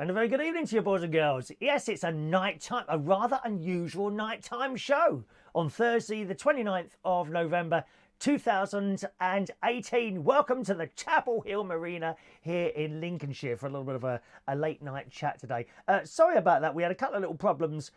And a very good evening to you, boys and girls. Yes, it's a nighttime, a rather unusual nighttime show on Thursday, the 29th of November, 2018. Welcome to the Chapel Hill Marina here in Lincolnshire for a little bit of a late night chat today. Sorry about that. We had a couple of little problems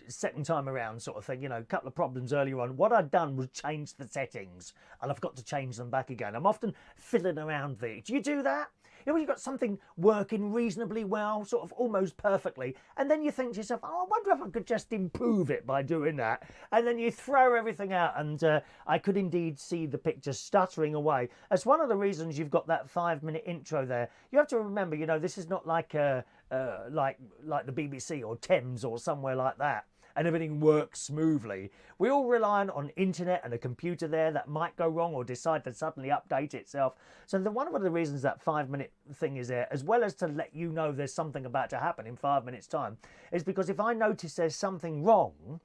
second time around sort of thing, you know, a couple of problems earlier on. What I'd done was change the settings and I've got to change them back again. I'm often fiddling around there. Do you do that? You know, when you've got something working reasonably well, sort of almost perfectly, and then you think to yourself, oh, I wonder if I could just improve it by doing that. And then you throw everything out, and I could indeed see the picture stuttering away. That's one of the reasons you've got that 5-minute intro there. You have to remember, you know, this is not like like the BBC or Thames or somewhere like that, and everything works smoothly. We all rely on internet and a computer there that might go wrong or decide to suddenly update itself. So one of the reasons that 5-minute thing is there, as well as to let you know there's something about to happen in 5 minutes time, is because if I notice there's something wrong,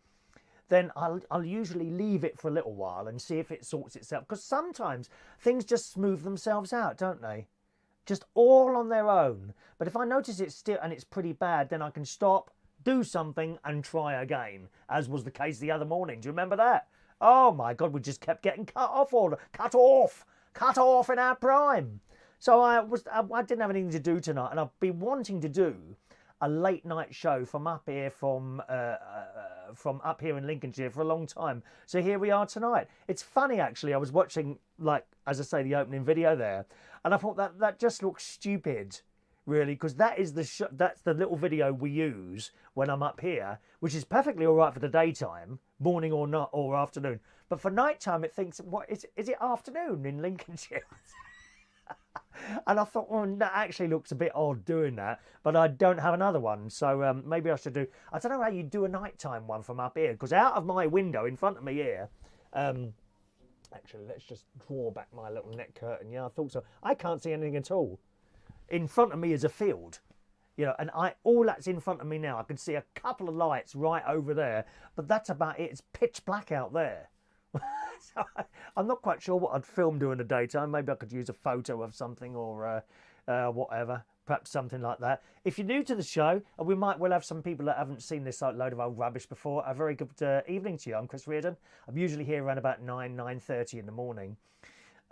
then I'll usually leave it for a little while and see if it sorts itself. Because sometimes things just smooth themselves out, don't they? Just all on their own. But if I notice it's still and it's pretty bad, then I can stop, do something and try again, as was the case the other morning. Do you remember that? Oh my God, we just kept getting cut off in our prime. So I didn't have anything to do tonight, and I've been wanting to do a late night show from up here from up here in Lincolnshire for a long time. So here we are tonight. It's funny actually. I was watching, like, as I say, the opening video there, and I thought that just looks stupid, really, because that's the little video we use when I'm up here, which is perfectly all right for the daytime, morning or not, or afternoon. But for nighttime, it thinks, what is it afternoon in Lincolnshire? And I thought, well, that actually looks a bit odd doing that, but I don't have another one, so maybe I should do. I don't know how you do a nighttime one from up here, because out of my window in front of me here, actually, let's just draw back my little net curtain. Yeah, I thought so. I can't see anything at all. In front of me is a field, you know, and all that's in front of me now. I can see a couple of lights right over there, but that's about it. It's pitch black out there. So I'm not quite sure what I'd film during the daytime. Maybe I could use a photo of something or whatever, perhaps something like that. If you're new to the show, and we'll have some people that haven't seen this load of old rubbish before, a very good evening to you. I'm Chris Reardon. I'm usually here around about 9:30 in the morning.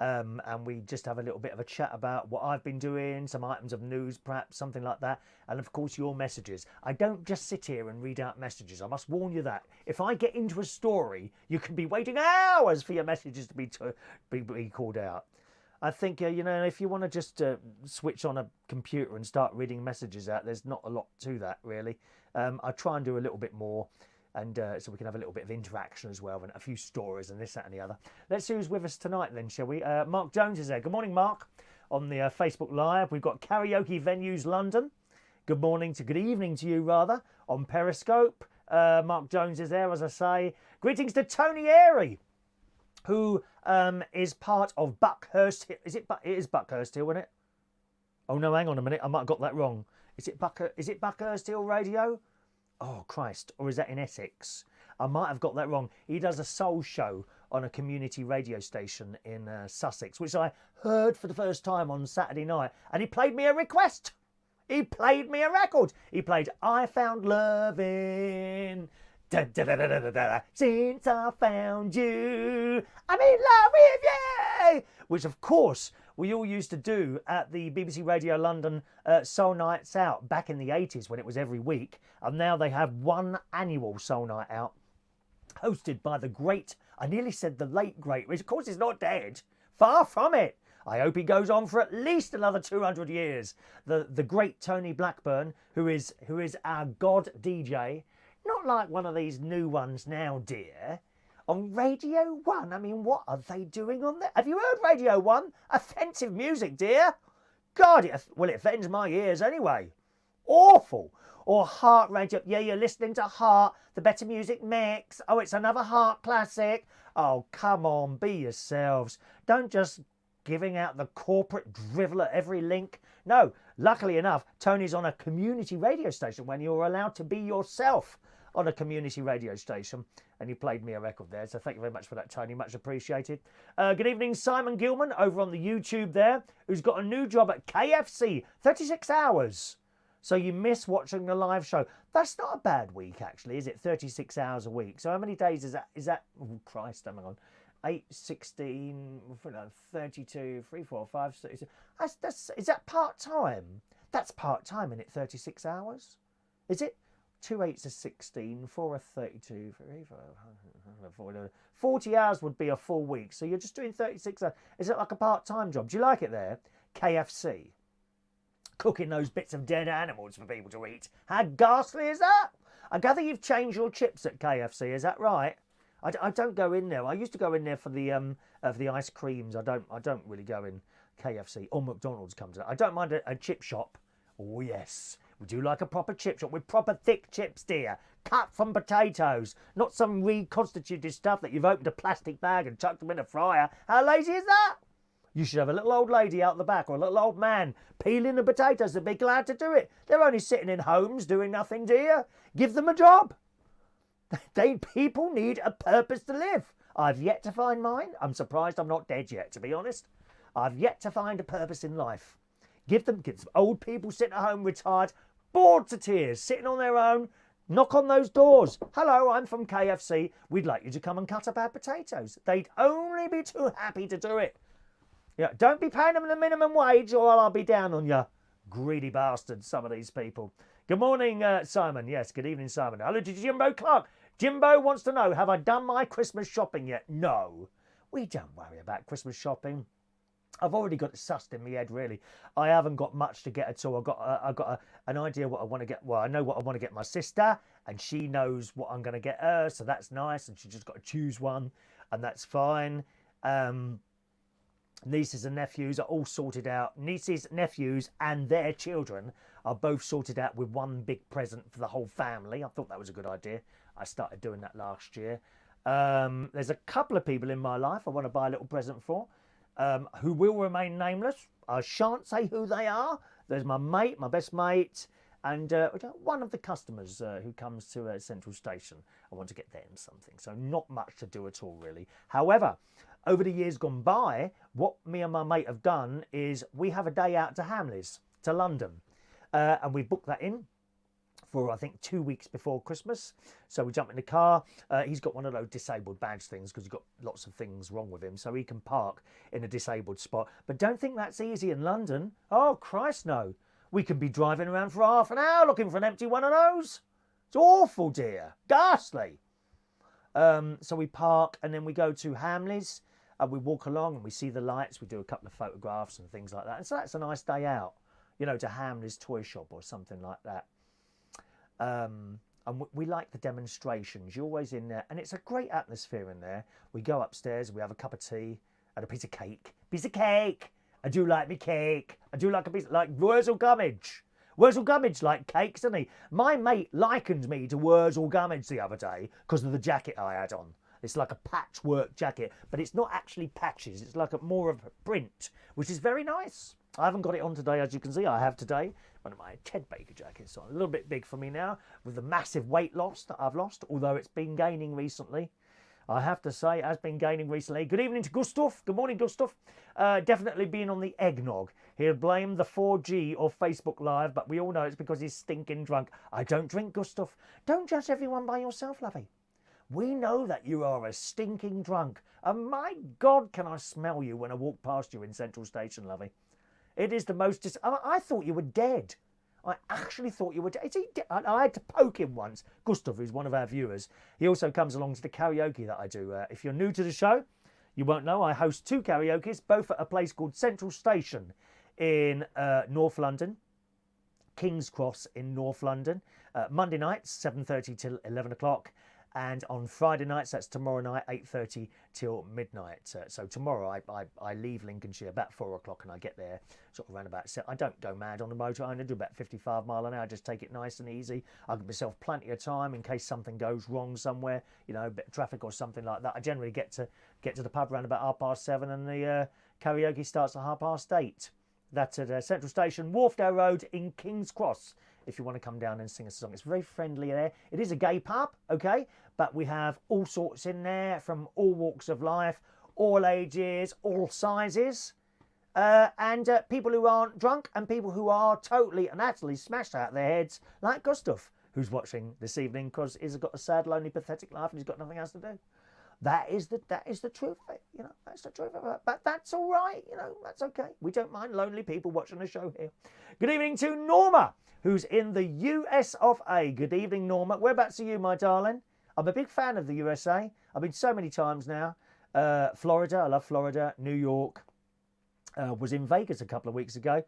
And we just have a little bit of a chat about what I've been doing, some items of news, perhaps something like that, and of course your messages. I don't just sit here and read out messages. I must warn you that if I get into a story, you can be waiting hours for your messages to be called out. I think you know, if you want to just switch on a computer and start reading messages out, there's not a lot to that really. I try and do a little bit more. And so we can have a little bit of interaction as well, and a few stories and this, that and the other. Let's see who's with us tonight then, shall we? Mark Jones is there. Good morning, Mark. On the Facebook Live, we've got Karaoke Venues London. Good evening to you, rather, on Periscope. Mark Jones is there, as I say. Greetings to Tony Airey, who is part of Buckhurst. It is Buckhurst Hill, isn't it? Oh, no, hang on a minute. I might have got that wrong. Is it Buckhurst Hill Radio? Oh, Christ. Or is that in Essex? I might have got that wrong. He does a soul show on a community radio station in Sussex, which I heard for the first time on Saturday night. And he played me a request. He played me a record. He played I Found Love in... Da, da, da, da, da, da, da. Since I found you, I'm in love with you. Which, of course, we all used to do at the BBC Radio London Soul Nights Out back in the 80s when it was every week. And now they have one annual Soul Night Out hosted by the great, I nearly said the late great, which of course is not dead. Far from it. I hope he goes on for at least another 200 years. The great Tony Blackburn, who is our god DJ. Not like one of these new ones now, dear. On Radio 1, I mean, what are they doing on there? Have you heard Radio 1? Offensive music, dear. God, it offends my ears anyway. Awful. Or Heart Radio. Yeah, you're listening to Heart, the better music mix. Oh, it's another Heart classic. Oh, come on, be yourselves. Don't just giving out the corporate drivel at every link. No, luckily enough, Tony's on a community radio station when you're allowed to be yourself on a community radio station, and you played me a record there, so thank you very much for that, Tony, much appreciated. Good evening, Simon Gilman over on the YouTube there, who's got a new job at KFC, 36 hours. So you miss watching the live show. That's not a bad week, actually, is it? 36 hours a week. So how many days is that? Oh, Christ, hang on. 8, 16, 32, 3, 4, 5, 6. Is that part-time? That's part-time, isn't it? 36 hours? Is it? 2 8s are 16, 4 are 32, 3, 4, 40 hours would be a full week. So you're just doing 36 hours. Is it like a part-time job? Do you like it there? KFC. Cooking those bits of dead animals for people to eat. How ghastly is that? I gather you've changed your chips at KFC, is that right? I don't go in there. I used to go in there for the ice creams. I don't really go in KFC or McDonald's comes in. I don't mind a chip shop. Oh yes, we do like a proper chip shop with proper thick chips, dear. Cut from potatoes, not some reconstituted stuff that you've opened a plastic bag and chucked them in a fryer. How lazy is that? You should have a little old lady out the back or a little old man peeling the potatoes. They'd be glad to do it. They're only sitting in homes doing nothing, dear. Give them a job. People need a purpose to live. I've yet to find mine. I'm surprised I'm not dead yet, to be honest. I've yet to find a purpose in life. Get some old people sitting at home retired, bored to tears, sitting on their own. Knock on those doors. Hello, I'm from KFC. We'd like you to come and cut up our potatoes. They'd only be too happy to do it. Yeah, don't be paying them the minimum wage or I'll be down on you. Greedy bastards, some of these people. Good morning, Simon. Yes, good evening, Simon. Hello to Jimbo Clark. Jimbo wants to know, have I done my Christmas shopping yet? No, we don't worry about Christmas shopping. I've already got it sussed in my head, really. I haven't got much to get at all. I've got an idea what I want to get. Well, I know what I want to get my sister, and she knows what I'm going to get her, so that's nice, and she's just got to choose one, and that's fine. Nieces and nephews are all sorted out. Nieces, nephews, and their children are both sorted out with one big present for the whole family. I thought that was a good idea. I started doing that last year. There's a couple of people in my life I want to buy a little present for, who will remain nameless. I shan't say who they are. There's my mate, my best mate, and one of the customers who comes to Central Station. I want to get them something. So not much to do at all, really. However, over the years gone by, what me and my mate have done is we have a day out to Hamleys, to London. And we booked that in for, I think, 2 weeks before Christmas. So we jump in the car. He's got one of those disabled badge things because he's got lots of things wrong with him. So he can park in a disabled spot. But don't think that's easy in London. Oh, Christ, no. We can be driving around for half an hour looking for an empty one of those. It's awful, dear. Ghastly. So we park and then we go to Hamleys. And we walk along and we see the lights. We do a couple of photographs and things like that. And so that's a nice day out, you know, to Hamleys toy shop or something like that. And we like the demonstrations. You're always in there. And it's a great atmosphere in there. We go upstairs, we have a cup of tea and a piece of cake. Piece of cake! I do like me cake. I do like a piece, like Wurzel Gummidge. Wurzel Gummidge like cakes, doesn't he? My mate likened me to Wurzel Gummidge the other day because of the jacket I had on. It's like a patchwork jacket, but it's not actually patches. It's like more of a print, which is very nice. I haven't got it on today, as you can see. I have today one of my Ted Baker jackets on. A little bit big for me now with the massive weight loss that I've lost, although it's been gaining recently. I have to say it has been gaining recently. Good evening to Gustav. Good morning, Gustav. Definitely been on the eggnog. He'll blame the 4G or Facebook Live, but we all know it's because he's stinking drunk. I don't drink, Gustav. Don't judge everyone by yourself, lovey. We know that you are a stinking drunk. And my God, can I smell you when I walk past you in Central Station, lovey. It is the most... I thought you were dead. I actually thought you were dead. Is he dead? I had to poke him once. Gustav, who's one of our viewers, he also comes along to the karaoke that I do. If you're new to the show, you won't know. I host 2 karaokes, both at a place called Central Station in North London. King's Cross in North London. Monday nights, 7:30 till 11 o'clock. And on Friday nights, that's tomorrow night, 8:30 till midnight. So tomorrow I leave Lincolnshire about 4 o'clock and I get there sort of around about 7. I don't go mad on the motor. I only do about 55 mile an hour. I just take it nice and easy. I give myself plenty of time in case something goes wrong somewhere, you know, a bit of traffic or something like that. I generally get to the pub around about 7:30 and the karaoke starts at 8:30. That's at Central Station, Wharfdale Road in King's Cross. If you want to come down and sing a song, it's very friendly there. It is a gay pub, okay, but we have all sorts in there from all walks of life, all ages, all sizes. and people who aren't drunk and people who are totally and utterly smashed out of their heads, like Gustav, who's watching this evening because he's got a sad, lonely, pathetic life and he's got nothing else to do. That is the truth of it, you know. That's the truth of it. But that's all right, you know. That's okay. We don't mind lonely people watching the show here. Good evening to Norma, who's in the US of A. Good evening, Norma. Whereabouts are you, my darling? I'm a big fan of the USA. I've been so many times now. Florida, I love Florida. New York. Was in Vegas a couple of weeks ago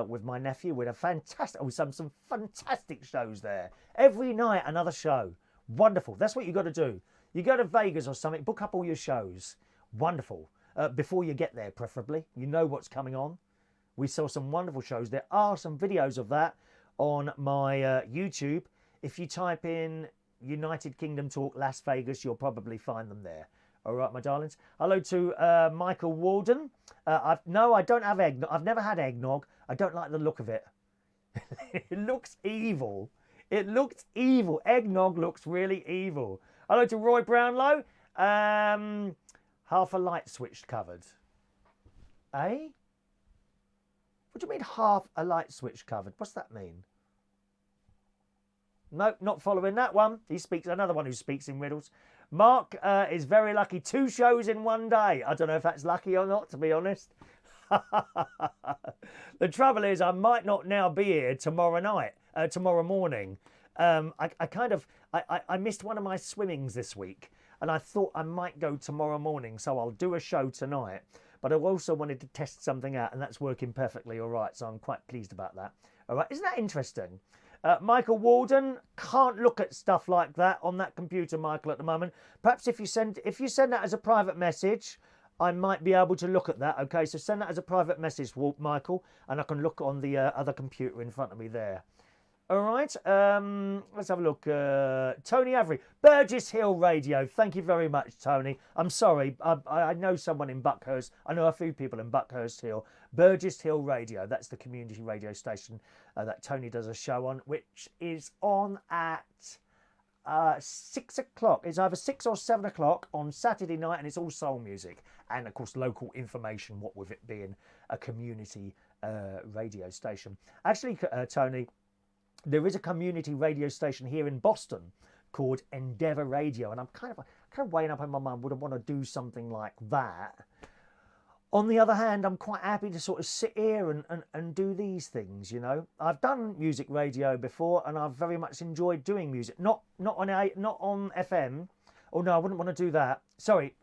with my nephew. We had some fantastic shows there. Every night, another show. Wonderful. That's what you got to do. You go to Vegas or something, book up all your shows. Wonderful. Before you get there, preferably. You know what's coming on. We saw some wonderful shows. There are some videos of that on my YouTube. If you type in United Kingdom Talk Las Vegas, you'll probably find them there. All right, my darlings. Hello to Michael Walden. No, I don't have eggnog. I've never had eggnog. I don't like the look of it. It looks evil. It looks evil. Eggnog looks really evil. Hello to Roy Brownlow. Half a light switch covered. Eh? What do you mean half a light switch covered? What's that mean? No, not following that one. He speaks, another one who speaks in riddles. Mark is very lucky. 2 shows in one day. I don't know if that's lucky or not, to be honest. The trouble is, I might not now be here tomorrow morning. I missed one of my swimmings this week, and I thought I might go tomorrow morning, so I'll do a show tonight. But I also wanted to test something out, and that's working perfectly all right, so I'm quite pleased about that. All right, isn't that interesting? Michael Walden, can't look at stuff like that on that computer, Michael, at the moment. Perhaps if you send that as a private message, I might be able to look at that. Okay, so send that as a private message, Michael, and I can look on the other computer in front of me there. All right, let's have a look. Tony Avery, Burgess Hill Radio. Thank you very much, Tony. I'm sorry, I know someone in Buckhurst. I know a few people in Buckhurst Hill. Burgess Hill Radio, that's the community radio station that Tony does a show on, which is on at 6 o'clock. It's either 6 or 7 o'clock on Saturday night, and it's all soul music. And, of course, local information, what with it being a community radio station. Actually, Tony, there is a community radio station here in Boston called Endeavour Radio, and I'm kind of weighing up in my mind, would I want to do something like that? On the other hand, I'm quite happy to sort of sit here and do these things, you know. I've done music radio before, and I've very much enjoyed doing music. Not on FM. Oh no, I wouldn't want to do that. Sorry,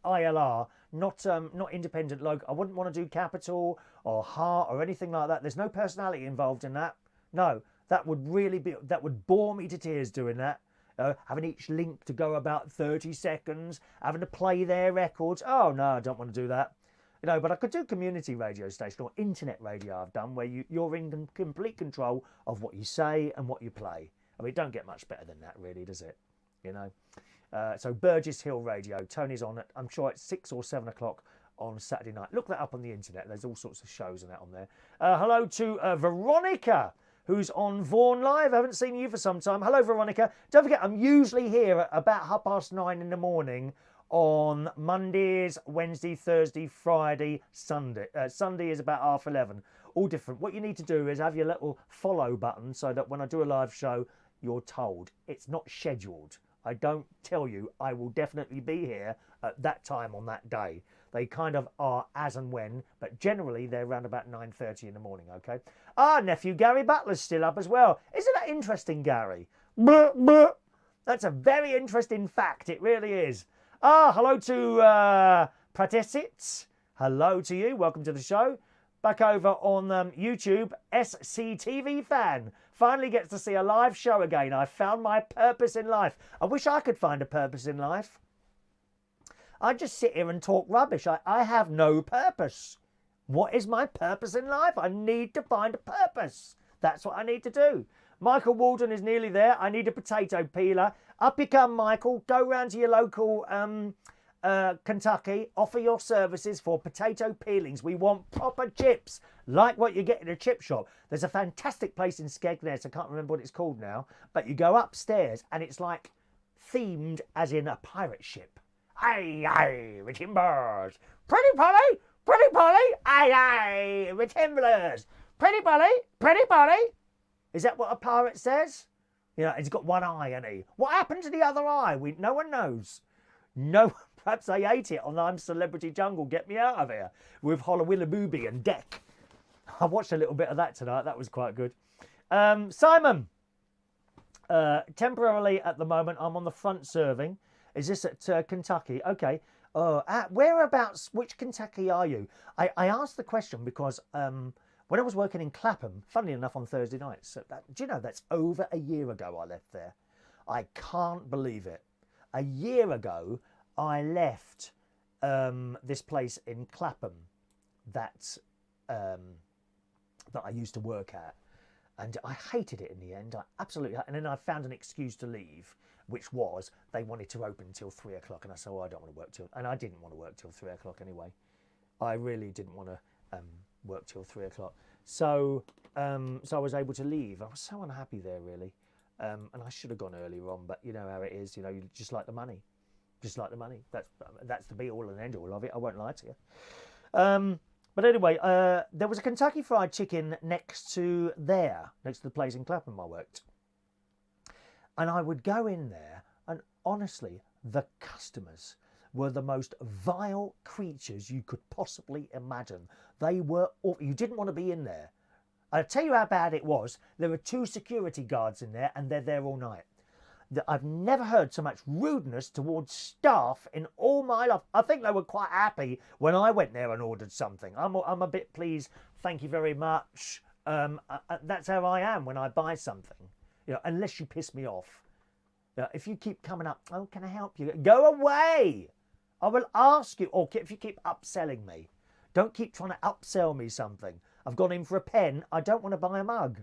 ILR, not independent local. I wouldn't want to do Capital or Heart or anything like that. There's no personality involved in that. No, that would bore me to tears doing that. Having each link to go about 30 seconds, having to play their records. Oh no, I don't want to do that. You know, but I could do community radio station or internet radio I've done where you're in complete control of what you say and what you play. I mean, it don't get much better than that, really, does it? You know. So Burgess Hill Radio, Tony's on it. I'm sure it's 6 or 7 o'clock on Saturday night. Look that up on the internet. There's all sorts of shows and that on there. Hello to Veronica, who's on Vaughan Live. I haven't seen you for some time. Hello, Veronica. Don't forget, I'm usually here at about 9:30 in the morning on Mondays, Wednesday, Thursday, Friday, Sunday. Sunday is about 11:30. All different. What you need to do is have your little follow button so that when I do a live show, you're told. It's not scheduled. I don't tell you I will definitely be here at that time on that day. They kind of are as and when, but generally they're around about 9:30 in the morning, okay? Nephew Gary Butler's still up as well. Isn't that interesting, Gary? That's a very interesting fact. It really is. Hello to Pratesit. Hello to you. Welcome to the show. Back over on YouTube, SCTV fan. Finally gets to see a live show again. I found my purpose in life. I wish I could find a purpose in life. I just sit here and talk rubbish. I have no purpose. What is my purpose in life? I need to find a purpose. That's what I need to do. Michael Walden is nearly there. I need a potato peeler. Up you come, Michael. Go round to your local Kentucky. Offer your services for potato peelings. We want proper chips, like what you get in a chip shop. There's a fantastic place in Skegness. I can't remember what it's called now. But you go upstairs and it's like themed as in a pirate ship. Aye, aye, the timbers. Pretty Polly, aye, we're timberlers. Pretty body, pretty body. Is that what a pirate says? You know, he's got one eye, hasn't he? What happened to the other eye? No one knows. No, perhaps they ate it on I'm Celebrity Jungle, Get Me Out of Here, with Hollowillabooby and Deck. I watched a little bit of that tonight. That was quite good. Simon, temporarily at the moment, I'm on the front serving. Is this at Kentucky? Okay. Whereabouts, which Kentucky are you? I asked the question because when I was working in Clapham, funnily enough, on Thursday nights, do you know that's over a year ago I left there? I can't believe it. A year ago, I left this place in Clapham that I used to work at. And I hated it in the end. I absolutely. And then I found an excuse to leave, which was they wanted to open until 3 o'clock. And I said, I don't want to work till. And I didn't want to work till 3 o'clock anyway. I really didn't want to work till 3 o'clock. So I was able to leave. I was so unhappy there, really. And I should have gone earlier on, but you know how it is. You know, you just like the money. Just like the money. That's the be all and end all of it. I won't lie to you. But anyway, there was a Kentucky Fried Chicken next to the place in Clapham I worked. And I would go in there, and honestly, the customers were the most vile creatures you could possibly imagine. They were awful. You didn't want to be in there. I'll tell you how bad it was. There were 2 security guards in there, and they're there all night. I've never heard so much rudeness towards staff in all my life. I think they were quite happy when I went there and ordered something. I'm a bit pleased. Thank you very much. That's how I am when I buy something. You know, unless you piss me off. You know, if you keep coming up, oh, can I help you? Go away. I will ask you. Or if you keep upselling me, don't keep trying to upsell me something. I've gone in for a pen. I don't want to buy a mug.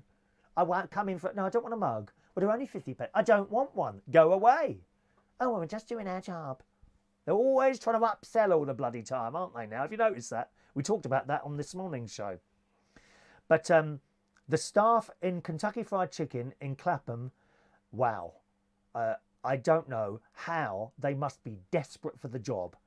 I won't come in for. No, I don't want a mug. Well, they're only 50p. I don't want one. Go away. Oh, well, we're just doing our job. They're always trying to upsell all the bloody time, aren't they now? Have you noticed that? We talked about that on this morning's show. But the staff in Kentucky Fried Chicken in Clapham, wow. I don't know how they must be desperate for the job.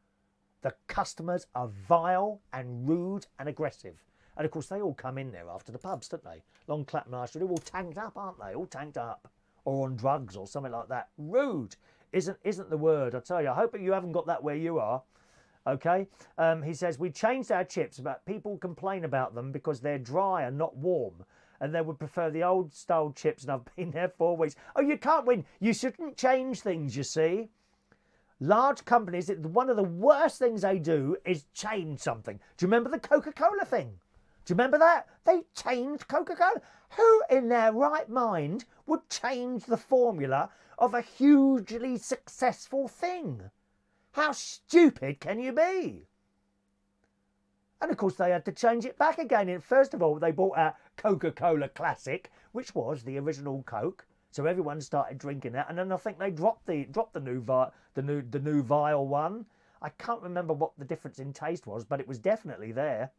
The customers are vile and rude and aggressive. And, of course, they all come in there after the pubs, don't they? Long Clapham High Street, they're all tanked up, aren't they? All tanked up. Or on drugs or something like that. Rude isn't the word, I tell you. I hope you haven't got that where you are. Okay? He says, we changed our chips, but people complain about them because they're dry and not warm. And they would prefer the old-style chips, and I've been there 4 weeks. Oh, you can't win. You shouldn't change things, you see. Large companies, one of the worst things they do is change something. Do you remember the Coca-Cola thing? Do you remember that? They changed Coca-Cola. Who in their right mind would change the formula of a hugely successful thing? How stupid can you be? And of course they had to change it back again. And first of all, they brought out Coca-Cola Classic, which was the original Coke. So everyone started drinking that. And then I think they dropped the new vile one. I can't remember what the difference in taste was, but it was definitely there.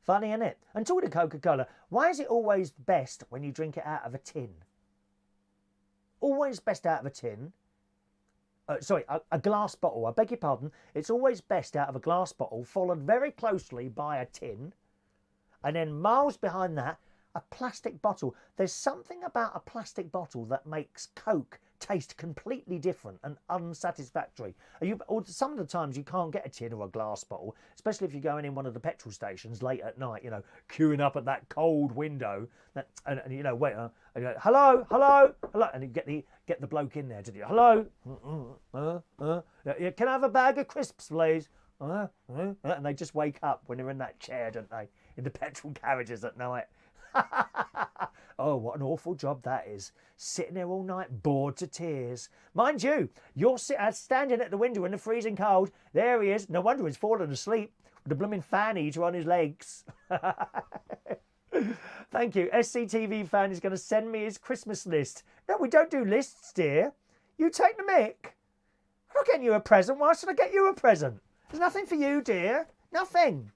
Funny, isn't it? And talking to Coca-Cola, why is it always best when you drink it out of a tin? Always best out of a tin. A glass bottle. I beg your pardon. It's always best out of a glass bottle, followed very closely by a tin. And then miles behind that, a plastic bottle. There's something about a plastic bottle that makes Coke taste completely different and unsatisfactory. Some of the times you can't get a tin or a glass bottle, especially if you're going in one of the petrol stations late at night, you know, queuing up at that cold window. And you know, wait, and you go, hello, and you get the bloke in there to do, hello, can I have a bag of crisps, please? And they just wake up when they're in that chair, don't they, in the petrol carriages at night. Oh, what an awful job that is. Sitting there all night, bored to tears. Mind you, you're standing at the window in the freezing cold. There he is. No wonder he's fallen asleep with a blooming fan eater on his legs. Thank you. SCTV fan is going to send me his Christmas list. No, we don't do lists, dear. You take the mick. I'm not getting you a present. Why should I get you a present? There's nothing for you, dear. Nothing.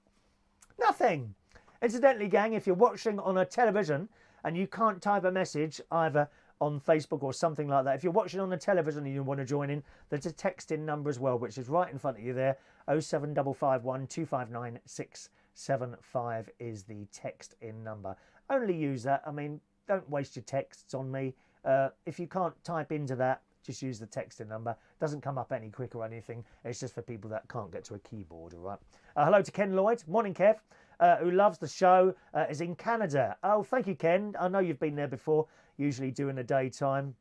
Nothing. Incidentally, gang, if you're watching on a television and you can't type a message either on Facebook or something like that, if you're watching on the television and you want to join in, there's a text-in number as well, which is right in front of you there, 07551 259 87875 is the text in number. Only use that. I mean, don't waste your texts on me. If you can't type into that, just use the text in number. Doesn't come up any quick or anything. It's just for people that can't get to a keyboard, all right? Hello to Ken Lloyd. Morning, Kev. Who loves the show, is in Canada. Oh, thank you, Ken. I know you've been there before, usually during the daytime.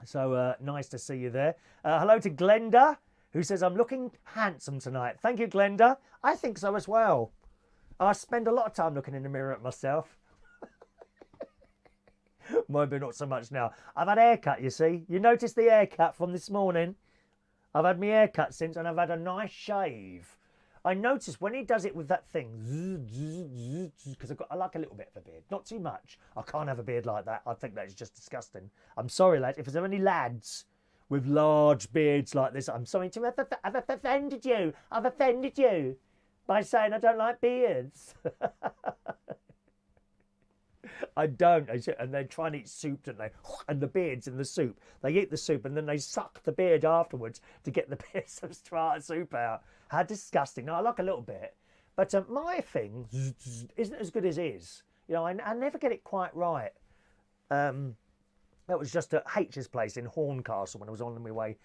So nice to see you there. Hello to Glenda, who says, I'm looking handsome tonight. Thank you, Glenda. I think so as well. I spend a lot of time looking in the mirror at myself. Maybe not so much now. I've had a haircut, you see. You noticed the haircut from this morning? I've had my haircut since, and I've had a nice shave. I noticed when he does it with that thing, because I like a little bit of a beard. Not too much. I can't have a beard like that. I think that is just disgusting. I'm sorry, lads. If there's any lads with large beards like this, I'm sorry to have offended you. I've offended you by saying I don't like beards. I don't. And they try and eat soup, don't they? And the beard's in the soup. They eat the soup and then they suck the beard afterwards to get the bits of strata soup out. How disgusting. Now, I like a little bit. But my thing isn't as good as his. You know, I never get it quite right. That was just at H's place in Horncastle when I was on my way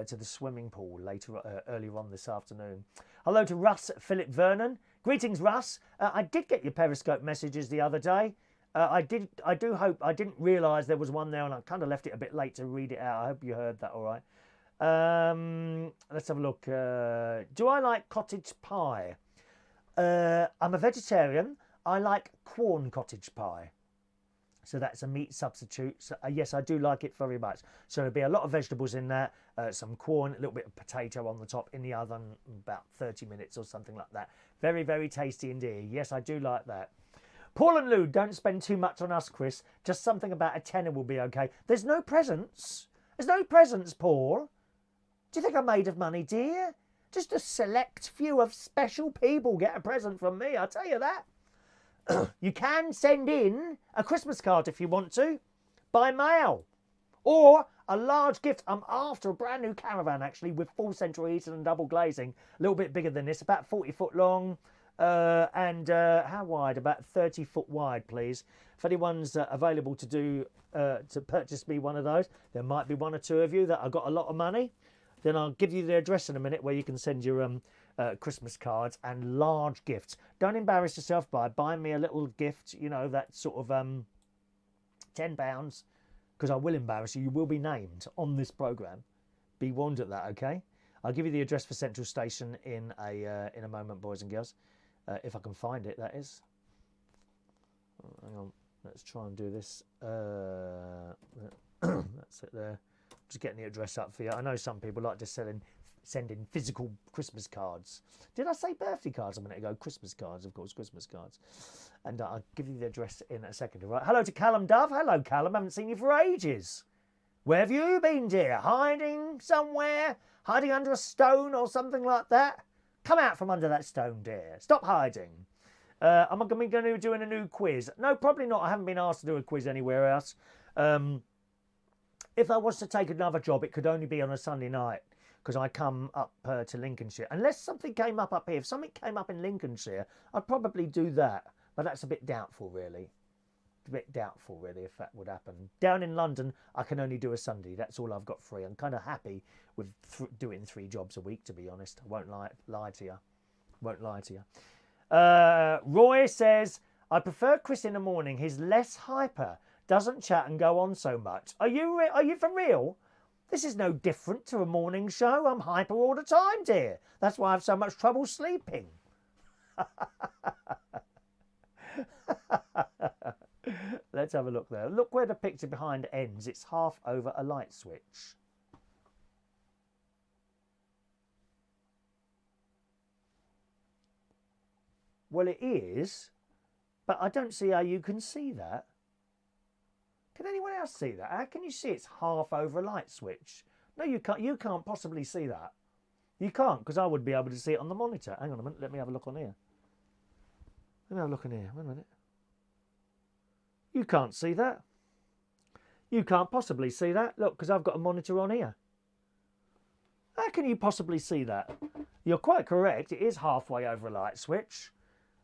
to the swimming pool earlier on this afternoon. Hello to Russ Philip Vernon. Greetings, Russ. I did get your Periscope messages the other day. I do hope. I didn't realise there was one there, and I kind of left it a bit late to read it out. I hope you heard that all right. Let's have a look. Do I like cottage pie? I'm a vegetarian. I like corn cottage pie. So that's a meat substitute. So, yes, I do like it very much. So there'll be a lot of vegetables in that, some corn, a little bit of potato on the top in the oven, about 30 minutes or something like that. Very, very tasty indeed. Yes, I do like that. Paul and Lou, don't spend too much on us, Chris. Just something about a tenner will be okay. There's no presents. There's no presents, Paul. Do you think I'm made of money, dear? Just a select few of special people get a present from me, I'll tell you that. You can send in a Christmas card if you want to, by mail. Or a large gift. I'm after a brand new caravan, actually, with full central heating and double glazing. A little bit bigger than this, about 40 foot long. And how wide? About 30 foot wide, please. If anyone's available to purchase me one of those, there might be one or two of you that have got a lot of money. Then I'll give you the address in a minute where you can send your Christmas cards and large gifts. Don't embarrass yourself by buying me a little gift, you know, that sort of £10, because I will embarrass you. You will be named on this programme. Be warned at that, okay? I'll give you the address for Central Station in a moment, boys and girls. If I can find it, that is. Oh, hang on, let's try and do this. That's it there. Just getting the address up for you. I know some people like to send in physical Christmas cards. Did I say birthday cards a minute ago? Christmas cards, of course, Christmas cards. And I'll give you the address in a second. All right. Hello to Callum Dove. Hello, Callum. Haven't seen you for ages. Where have you been, dear? Hiding somewhere? Hiding under a stone or something like that? Come out from under that stone, dear. Stop hiding. Am I going to be doing a new quiz? No, probably not. I haven't been asked to do a quiz anywhere else. If I was to take another job, it could only be on a Sunday night because I come up to Lincolnshire. Unless something came up here. If something came up in Lincolnshire, I'd probably do that. But that's a bit doubtful, really. A bit doubtful, really, if that would happen. Down in London, I can only do a Sunday. That's all I've got free. I'm kind of happy with doing 3 jobs a week, to be honest. I won't lie to you. Won't lie to you. Roy says, I prefer Chris in the morning. He's less hyper. Doesn't chat and go on so much. Are you for real? This is no different to a morning show. I'm hyper all the time, dear. That's why I have so much trouble sleeping. Let's have a look there. Look where the picture behind ends. It's half over a light switch. Well, it is, but I don't see how you can see that. Can anyone else see that? How can you see it's half over a light switch? No, you can't. You can't possibly see that. You can't, because I would be able to see it on the monitor. Hang on a minute. Let me have a look on here. Let me have a look in here. Wait a minute. You can't see that. You can't possibly see that. Look, because I've got a monitor on here. How can you possibly see that? You're quite correct. It is halfway over a light switch.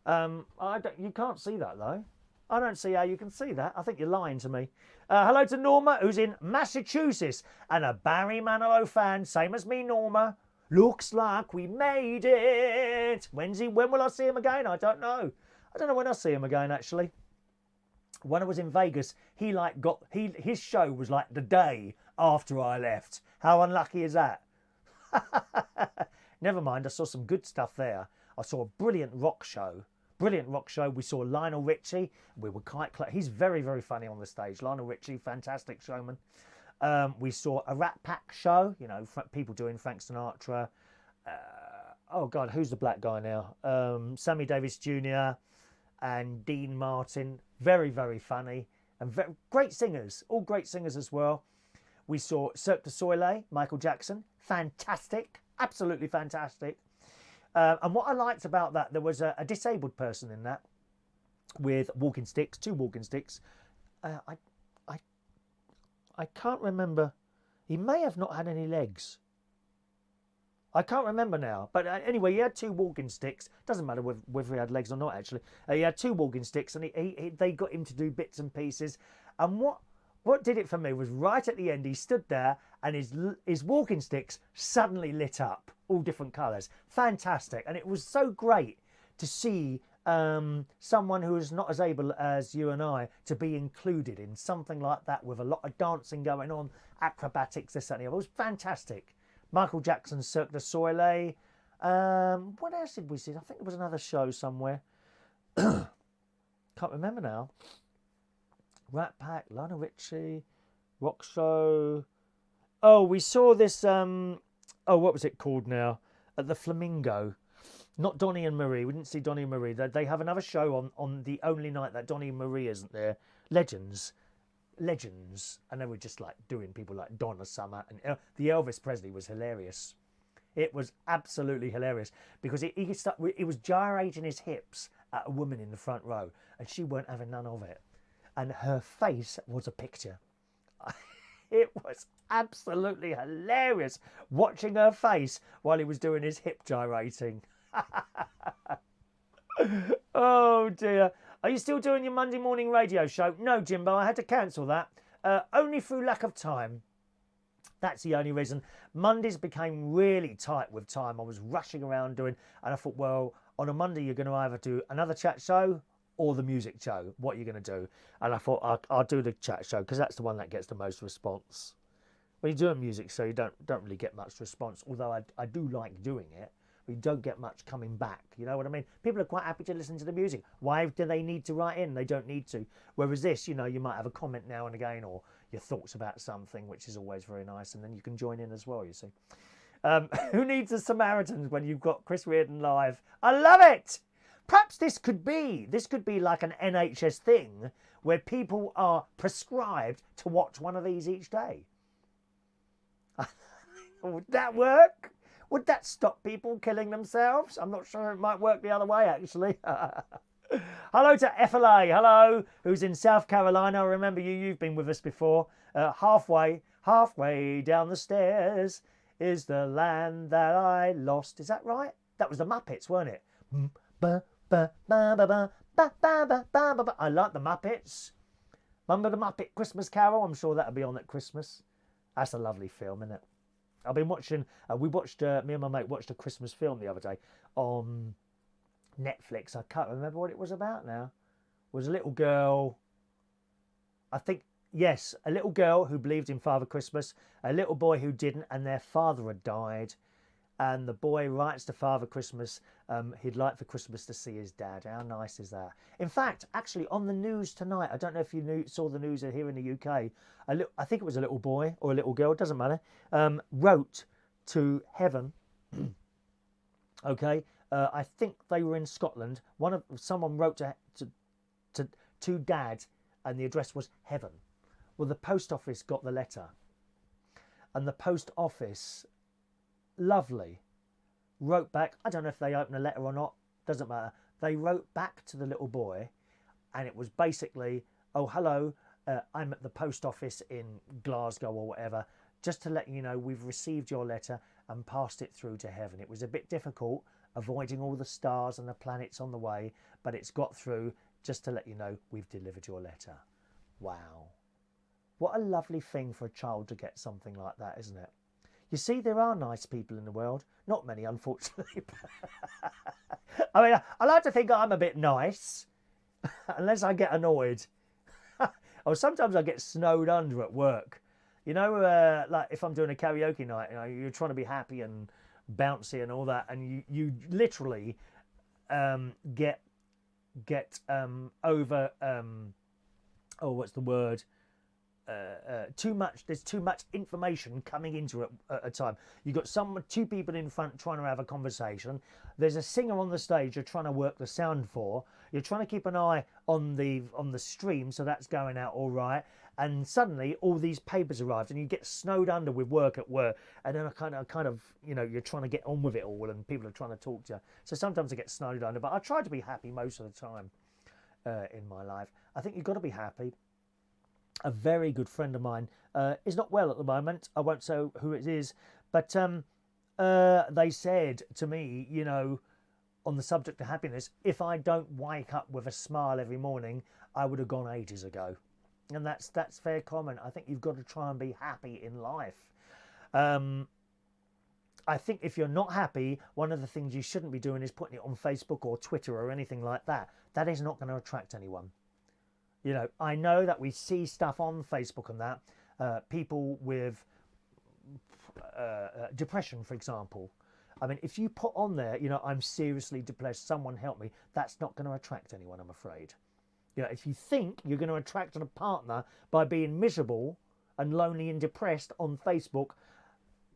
You can't see that though. I don't see how you can see that. I think you're lying to me. Hello to Norma, who's in Massachusetts, and a Barry Manilow fan, same as me, Norma. Looks like we made it. When will I see him again? I don't know. I don't know when I'll see him again, actually. When I was in Vegas, his show was like the day after I left. How unlucky is that? Never mind, I saw some good stuff there. I saw a brilliant rock show. We saw Lionel Richie. We were quite close. He's very, very funny on the stage. Lionel Richie, fantastic showman. We saw a Rat Pack show. You know, people doing Frank Sinatra. Oh God, who's the black guy now? Sammy Davis Jr. and Dean Martin. Very, very funny and great singers. All great singers as well. We saw Cirque du Soleil, Michael Jackson. Fantastic, absolutely fantastic. And what I liked about that, there was a disabled person in that with walking sticks, 2 walking sticks. I can't remember. He may have not had any legs. I can't remember now. But anyway, he had 2 walking sticks. Doesn't matter whether he had legs or not, actually. He had 2 walking sticks, and they got him to do bits and pieces. And what did it for me was right at the end, he stood there, and his walking sticks suddenly lit up, all different colours. Fantastic. And it was so great to see someone who is not as able as you and I to be included in something like that with a lot of dancing going on, acrobatics, this, that, and the other. It was fantastic. Michael Jackson's Cirque du Soleil. What else did we see? I think there was another show somewhere. Can't remember now. Rat Pack, Lionel Richie, rock show. Oh, we saw this. What was it called now? At the Flamingo. Not Donnie and Marie. We didn't see Donnie and Marie. They have another show on the only night that Donnie and Marie isn't there. Legends. And they were just like doing people like Donna Summer. And the Elvis Presley was hilarious. It was absolutely hilarious because he was gyrating his hips at a woman in the front row and she weren't having none of it. And her face was a picture. It was absolutely hilarious watching her face while he was doing his hip gyrating. Oh dear. Are you still doing your Monday morning radio show? No, Jimbo, I had to cancel that. Only through lack of time. That's the only reason. Mondays became really tight with time. I was rushing around doing, and I thought, well, on a Monday you're going to either do another chat show or the music show. What are you going to do? And I thought I'll do the chat show because that's the one that gets the most response. When you do a music show, you don't really get much response. Although I do like doing it. We don't get much coming back. You know what I mean? People are quite happy to listen to the music. Why do they need to write in? They don't need to. Whereas this, you know, you might have a comment now and again or your thoughts about something, which is always very nice. And then you can join in as well, you see. Who needs the Samaritans when you've got Chris Reardon live? I love it! Perhaps this could be like an NHS thing where people are prescribed to watch one of these each day. Would that work? Would that stop people killing themselves? I'm not sure. It might work the other way, actually. Hello to FLA. Hello, who's in South Carolina. I remember you. You've been with us before. Halfway down the stairs is the land that I lost. Is that right? That was the Muppets, weren't it? I like the Muppets. Remember the Muppet Christmas Carol? I'm sure that'll be on at Christmas. That's a lovely film, isn't it? I've been watching, me and my mate watched a Christmas film the other day on Netflix. I can't remember what it was about now. It was a little girl, a little girl who believed in Father Christmas, a little boy who didn't, and their father had died. And the boy writes to Father Christmas, he'd like for Christmas to see his dad. How nice is that? In fact, actually, on the news tonight, I don't know if you saw the news here in the UK, I think it was a little boy or a little girl, doesn't matter, wrote to heaven. Okay, I think they were in Scotland. Someone wrote to Dad, and the address was heaven. Well, the post office got the letter, and the post office, lovely, wrote back. I don't know if they opened a letter or not, doesn't matter. They wrote back to the little boy, and it was basically, oh, hello, I'm at the post office in Glasgow or whatever, just to let you know we've received your letter and passed it through to heaven. It was a bit difficult, avoiding all the stars and the planets on the way, but it's got through. Just to let you know, we've delivered your letter. Wow. What a lovely thing for a child to get something like that, isn't it? You see, there are nice people in the world. Not many, unfortunately. I mean, I like to think I'm a bit nice, unless I get annoyed. Or sometimes I get snowed under at work. You know, like if I'm doing a karaoke night, you know, you're trying to be happy and bouncy and all that, and you literally get over oh, what's the word? Too much. There's too much information coming into it at a time. You've got two people in front trying to have a conversation. There's a singer on the stage you're trying to work the sound for. You're trying to keep an eye on the stream, so that's going out all right. And suddenly all these papers arrived, and you get snowed under with work at work. And then I kind of, you know, you're trying to get on with it all, and people are trying to talk to you. So sometimes I get snowed under, but I try to be happy most of the time in my life. I think you've got to be happy. A very good friend of mine is not well at the moment. I won't say who it is, but they said to me, you know, on the subject of happiness, if I don't wake up with a smile every morning, I would have gone ages ago. And that's fair comment. I think you've got to try and be happy in life. I think if you're not happy, one of the things you shouldn't be doing is putting it on Facebook or Twitter or anything like that. That is not going to attract anyone. You know, I know that we see stuff on Facebook and that, people with depression, for example. I mean, if you put on there, you know, I'm seriously depressed, someone help me, that's not going to attract anyone, I'm afraid. You know, if you think you're going to attract a partner by being miserable and lonely and depressed on Facebook,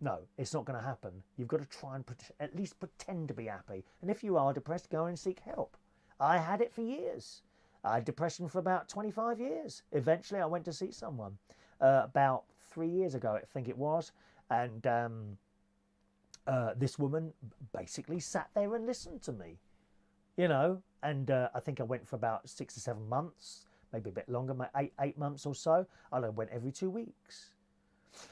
no, it's not going to happen. You've got to try and at least pretend to be happy. And if you are depressed, go and seek help. I had it for years. I had depression for about 25 years. Eventually, I went to see someone about 3 years ago, I think it was. And this woman basically sat there and listened to me, you know. And I think I went for about 6 or 7 months, maybe a bit longer, 8 months or so. I went every 2 weeks.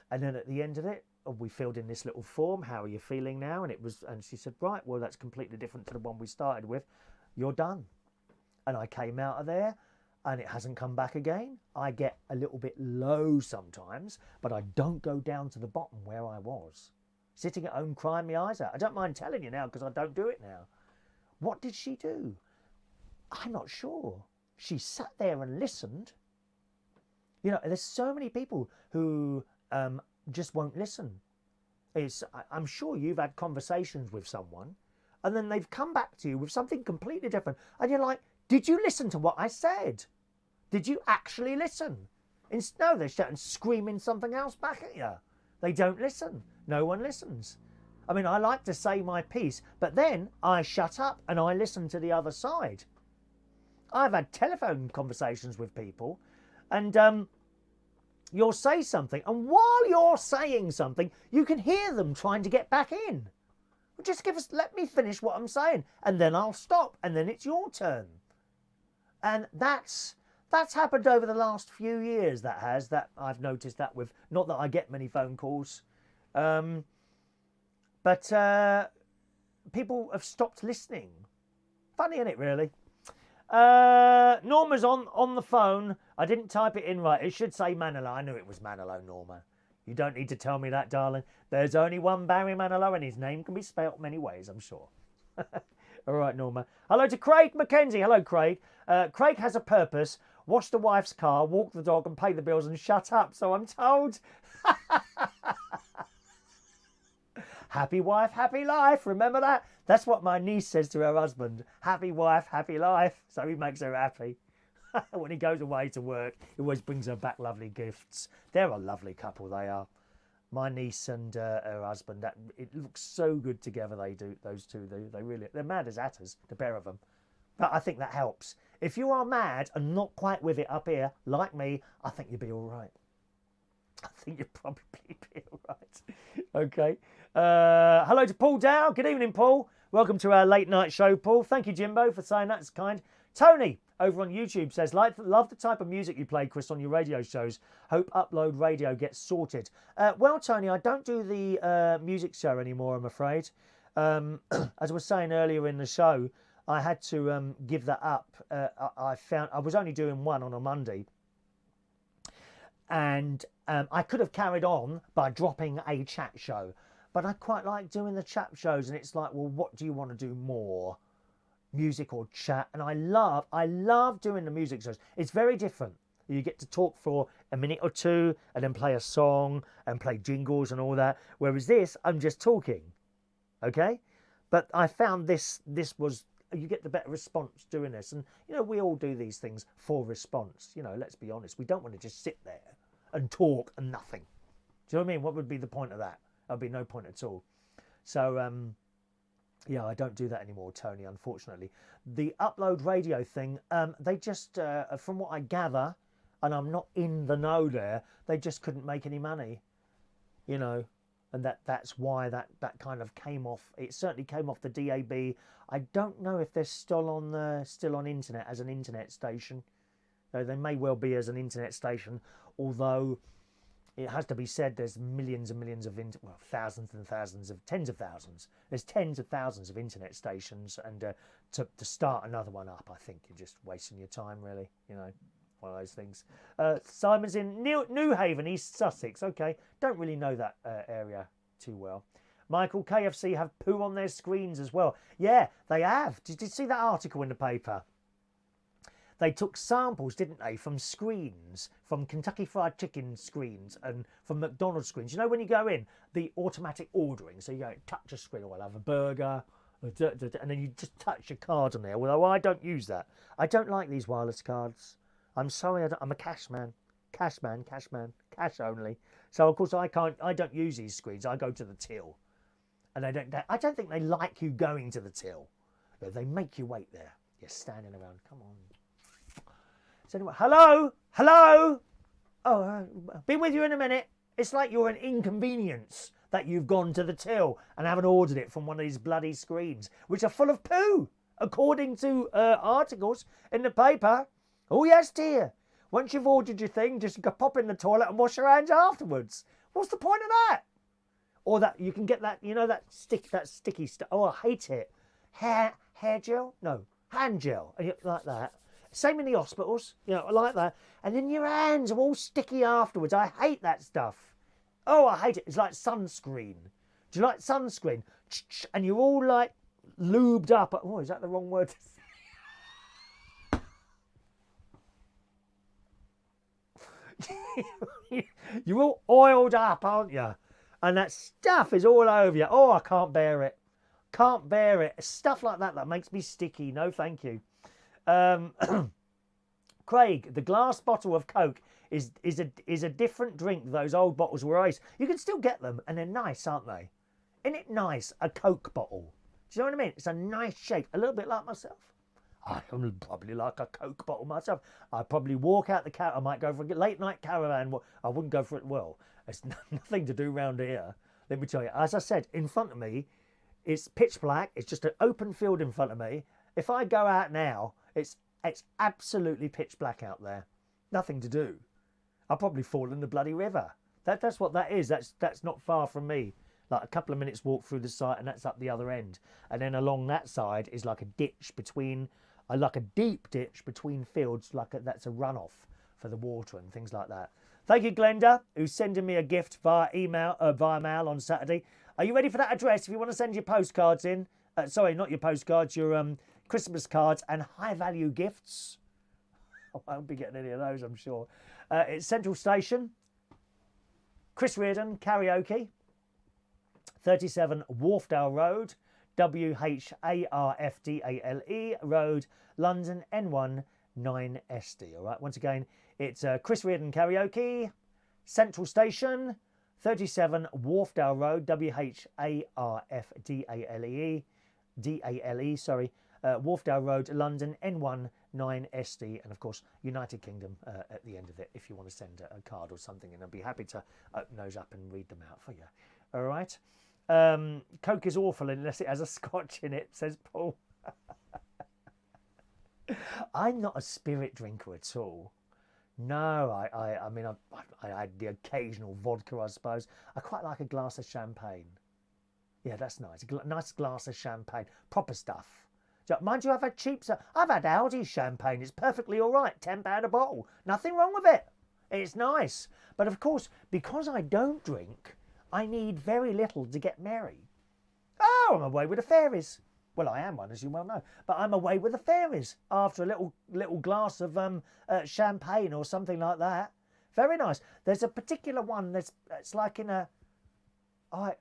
And then at the end of it, we filled in this little form. How are you feeling now? And she said, right, well, that's completely different to the one we started with. You're done. And I came out of there and it hasn't come back again. I get a little bit low sometimes, but I don't go down to the bottom where I was. Sitting at home crying my eyes out. I don't mind telling you now because I don't do it now. What did she do? I'm not sure. She sat there and listened. You know, there's so many people who just won't listen. I'm sure you've had conversations with someone and then they've come back to you with something completely different. And you're like, did you listen to what I said? Did you actually listen? No, they're shouting, screaming something else back at you. They don't listen. No one listens. I mean, I like to say my piece, but then I shut up and I listen to the other side. I've had telephone conversations with people and you'll say something, and while you're saying something, you can hear them trying to get back in. Just let me finish what I'm saying, and then I'll stop, and then it's your turn. And that's happened over the last few years. That I've noticed that with, not that I get many phone calls, but people have stopped listening. Funny, isn't it, really? Norma's on the phone. I didn't type it in right. It should say Manilow. I knew it was Manilow, Norma. You don't need to tell me that, darling. There's only one Barry Manilow, and his name can be spelt many ways, I'm sure. All right, Norma. Hello to Craig Mackenzie. Hello, Craig. Craig has a purpose. Wash the wife's car, walk the dog, and pay the bills, and shut up, so I'm told. Happy wife, happy life. Remember that? That's what my niece says to her husband. Happy wife, happy life. So he makes her happy. When he goes away to work, he always brings her back lovely gifts. They're a lovely couple, they are. My niece and her husband, it looks so good together, they do, those two. They're mad as hatters, the pair of them. But I think that helps. If you are mad and not quite with it up here, like me, I think you'll be all right. I think you'll probably be all right. Okay. Hello to Paul Dow. Good evening, Paul. Welcome to our late night show, Paul. Thank you, Jimbo, for saying that. It's kind. Tony, over on YouTube, says, love the type of music you play, Chris, on your radio shows. Hope Upload Radio gets sorted. Well, Tony, I don't do the music show anymore, I'm afraid. As I was saying earlier in the show, I had to give that up. I found I was only doing one on a Monday, and I could have carried on by dropping a chat show, but I quite like doing the chat shows, and it's like, well, what do you want to do more, music or chat? And I love doing the music shows. It's very different. You get to talk for a minute or two and then play a song and play jingles and all that, whereas this, I'm just talking. Okay, but I found this was, you get the better response doing this. And you know, we all do these things for response. You know, let's be honest, we don't want to just sit there and talk and nothing. Do you know what I mean? What would be the point of that? There'd be no point at all. So yeah, I don't do that anymore, Tony, unfortunately. The upload radio thing, they just from what I gather, and I'm not in the know there, they just couldn't make any money, you know. And that's why that kind of came off. It certainly came off the DAB. I don't know if they're still on internet as an internet station. They may well be as an internet station, although it has to be said there's millions and millions of thousands and thousands of tens of thousands. There's tens of thousands of internet stations, and to start another one up, I think you're just wasting your time, really. You know. One of those things. Simon's in New Haven, East Sussex. Okay, don't really know that area too well. Michael, KFC have poo on their screens as well. Yeah, they have. Did you see that article in the paper? They took samples, didn't they, from screens, from Kentucky Fried Chicken screens and from McDonald's screens. You know, when you go in, the automatic ordering. So you go touch a screen, or I'll have a burger, and then you just touch your card on there. Although I don't use that. I don't like these wireless cards. I'm sorry, I'm a cash man, cash only. So of course I don't use these screens. I go to the till, and I don't think they like you going to the till. They make you wait there. You're standing around. Come on. So anyway, hello. Oh, be with you in a minute. It's like you're an inconvenience that you've gone to the till and haven't ordered it from one of these bloody screens, which are full of poo, according to articles in the paper. Oh, yes, dear. Once you've ordered your thing, just pop in the toilet and wash your hands afterwards. What's the point of that? Or that you can get that, you know, that sticky stuff. Oh, I hate it. Hair gel? No, hand gel. Like that. Same in the hospitals, you know, like that. And then your hands are all sticky afterwards. I hate that stuff. Oh, I hate it. It's like sunscreen. Do you like sunscreen? And you're all like lubed up. Oh, is that the wrong word to say? You're all oiled up, aren't you? And that stuff is all over you. Oh, I can't bear it. Can't bear it. Stuff like that makes me sticky. No, thank you. Craig, the glass bottle of Coke is a different drink. Those old bottles were ice. You can still get them, and they're nice, aren't they? Isn't it nice? A Coke bottle. Do you know what I mean? It's a nice shape. A little bit like myself. I probably like a Coke bottle myself. I'd probably walk out the caravan. I might go for a late night caravan. I wouldn't go for it. Well, there's nothing to do round here. Let me tell you. As I said, in front of me, it's pitch black. It's just an open field in front of me. If I go out now, it's absolutely pitch black out there. Nothing to do. I'll probably fall in the bloody river. That's what that is. That's not far from me. Like a couple of minutes walk through the site, and that's up the other end. And then along that side is like a ditch between. Like a deep ditch between fields, that's a runoff for the water and things like that. Thank you, Glenda, who's sending me a gift via mail on Saturday. Are you ready for that address? If you want to send your postcards in, sorry, not your postcards, your Christmas cards and high-value gifts. I won't be getting any of those, I'm sure. It's Central Station, Chris Reardon, Karaoke, 37 Wharfdale Road, WHARFDALE Road, London, N1 9SD. All right, once again, it's Chris Reardon Karaoke, Central Station, 37 Wharfdale Road, WHARFDALE, sorry, Wharfdale Road, London, N1 9SD, and of course, United Kingdom at the end of it, if you want to send a card or something, and I'll be happy to open those up and read them out for you. All right. Coke is awful unless it has a scotch in it, says Paul. I'm not a spirit drinker at all. No, I mean, I had the occasional vodka, I suppose. I quite like a glass of champagne. Yeah, that's nice. Nice glass of champagne. Proper stuff. Mind you, I've had cheap stuff. I've had Aldi champagne. It's perfectly all right. £10 a bottle. Nothing wrong with it. It's nice. But of course, because I don't drink, I need very little to get merry. Oh, I'm away with the fairies. Well, I am one, as you well know. But I'm away with the fairies after a little glass of champagne or something like that. Very nice. There's a particular one that's it's like in a...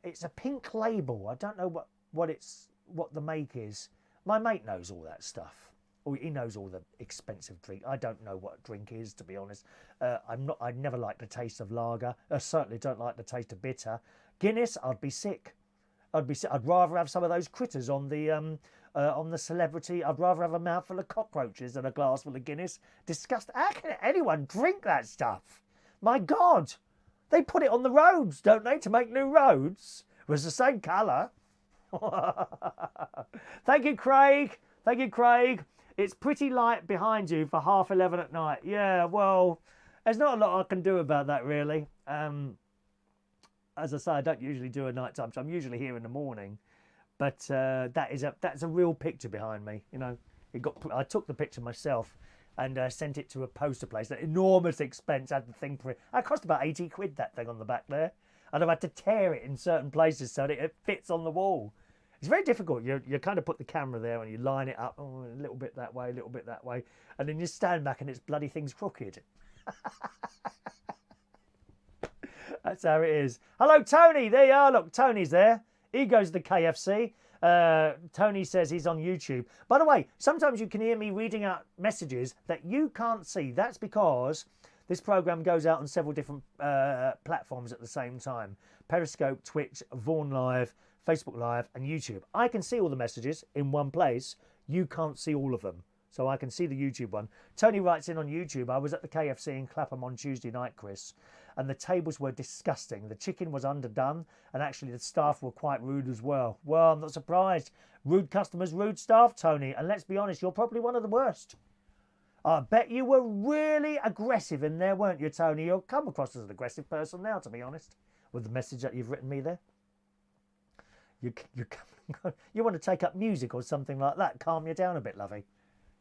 it's a pink label. I don't know what the make is. My mate knows all that stuff. Or he knows all the expensive drink. I don't know what a drink is, to be honest. I never like the taste of lager. I certainly don't like the taste of bitter. Guinness, I'd be sick. I'd rather have some of those critters on the Celebrity. I'd rather have a mouthful of cockroaches than a glass full of Guinness. Disgusting. How can anyone drink that stuff? My God. They put it on the roads, don't they, to make new roads? It was the same colour. Thank you, Craig. Thank you, Craig. It's pretty light behind you for 11:30 at night. Yeah, well, there's not a lot I can do about that, really. As I say, I don't usually do a night time, so I'm usually here in the morning. But that's a real picture behind me. You know, I took the picture myself and sent it to a poster place. At enormous expense. I had the thing it cost about 80 quid, that thing on the back there. And I've had to tear it in certain places so that it fits on the wall. It's very difficult. You kind of put the camera there and you line it up, a little bit that way, a little bit that way, and then you stand back and it's bloody thing's crooked. That's how it is. Hello, Tony. There you are. Look, Tony's there. He goes to the KFC. Tony says he's on YouTube. By the way, sometimes you can hear me reading out messages that you can't see. That's because this programme goes out on several different platforms at the same time. Periscope, Twitch, Vaughan Live, Facebook Live and YouTube. I can see all the messages in one place. You can't see all of them. So I can see the YouTube one. Tony writes in on YouTube, I was at the KFC in Clapham on Tuesday night, Chris, and the tables were disgusting. The chicken was underdone, and actually the staff were quite rude as well. Well, I'm not surprised. Rude customers, rude staff, Tony. And let's be honest, you're probably one of the worst. I bet you were really aggressive in there, weren't you, Tony? You'll come across as an aggressive person now, to be honest, with the message that you've written me there. You want to take up music or something like that, calm you down a bit, lovey.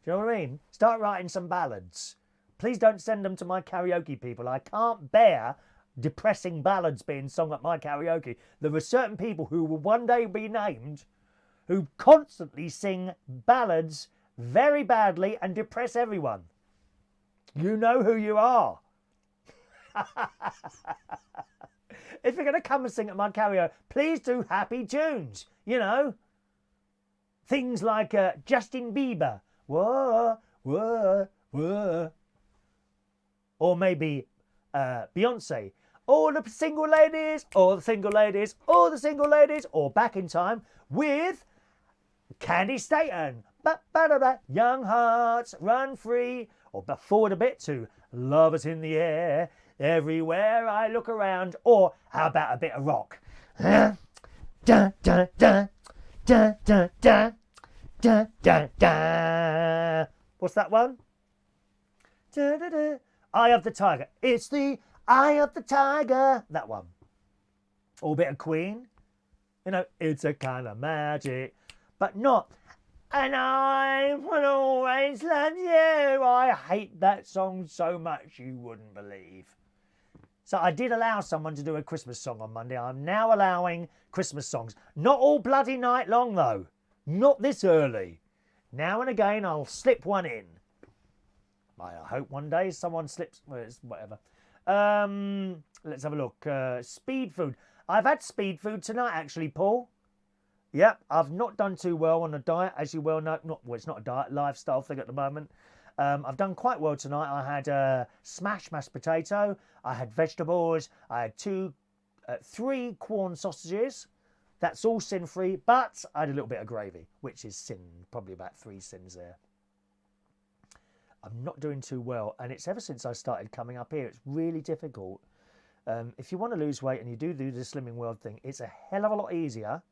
Do you know what I mean? Start writing some ballads. Please don't send them to my karaoke people. I can't bear depressing ballads being sung at my karaoke. There are certain people who will one day be named who constantly sing ballads very badly and depress everyone. You know who you are. If you're going to come and sing at my karaoke, please do happy tunes. You know, things like Justin Bieber. Whoa, whoa, whoa. Or maybe Beyonce. All the single ladies, all the single ladies, all the single ladies. Or Back in Time with Candy Staten. Young hearts run free. Or forward a bit to Lovers in the Air. Everywhere I look around. Or how about a bit of rock? Da, da, da, da, da, da, da, da, da. What's that one? Da, da, da. Eye of the Tiger. It's the Eye of the Tiger. That one. Or a bit of Queen. You know, it's a kind of magic. But not. And I will always love you. I hate that song so much you wouldn't believe. So I did allow someone to do a Christmas song on Monday. I'm now allowing Christmas songs. Not all bloody night long, though. Not this early. Now and again, I'll slip one in. I hope one day someone slips... Well, it's whatever. Let's have a look. Speed food. I've had speed food tonight, actually, Paul. Yep, I've not done too well on a diet, as you well know. Well, it's not a diet, lifestyle thing at the moment. I've done quite well tonight. I had smashed mashed potato. I had vegetables. I had 3 corn sausages. That's all sin-free, but I had a little bit of gravy, which is sin, probably about 3 sins there. I'm not doing too well, and it's ever since I started coming up here, it's really difficult. If you want to lose weight and you do the Slimming World thing, it's a hell of a lot easier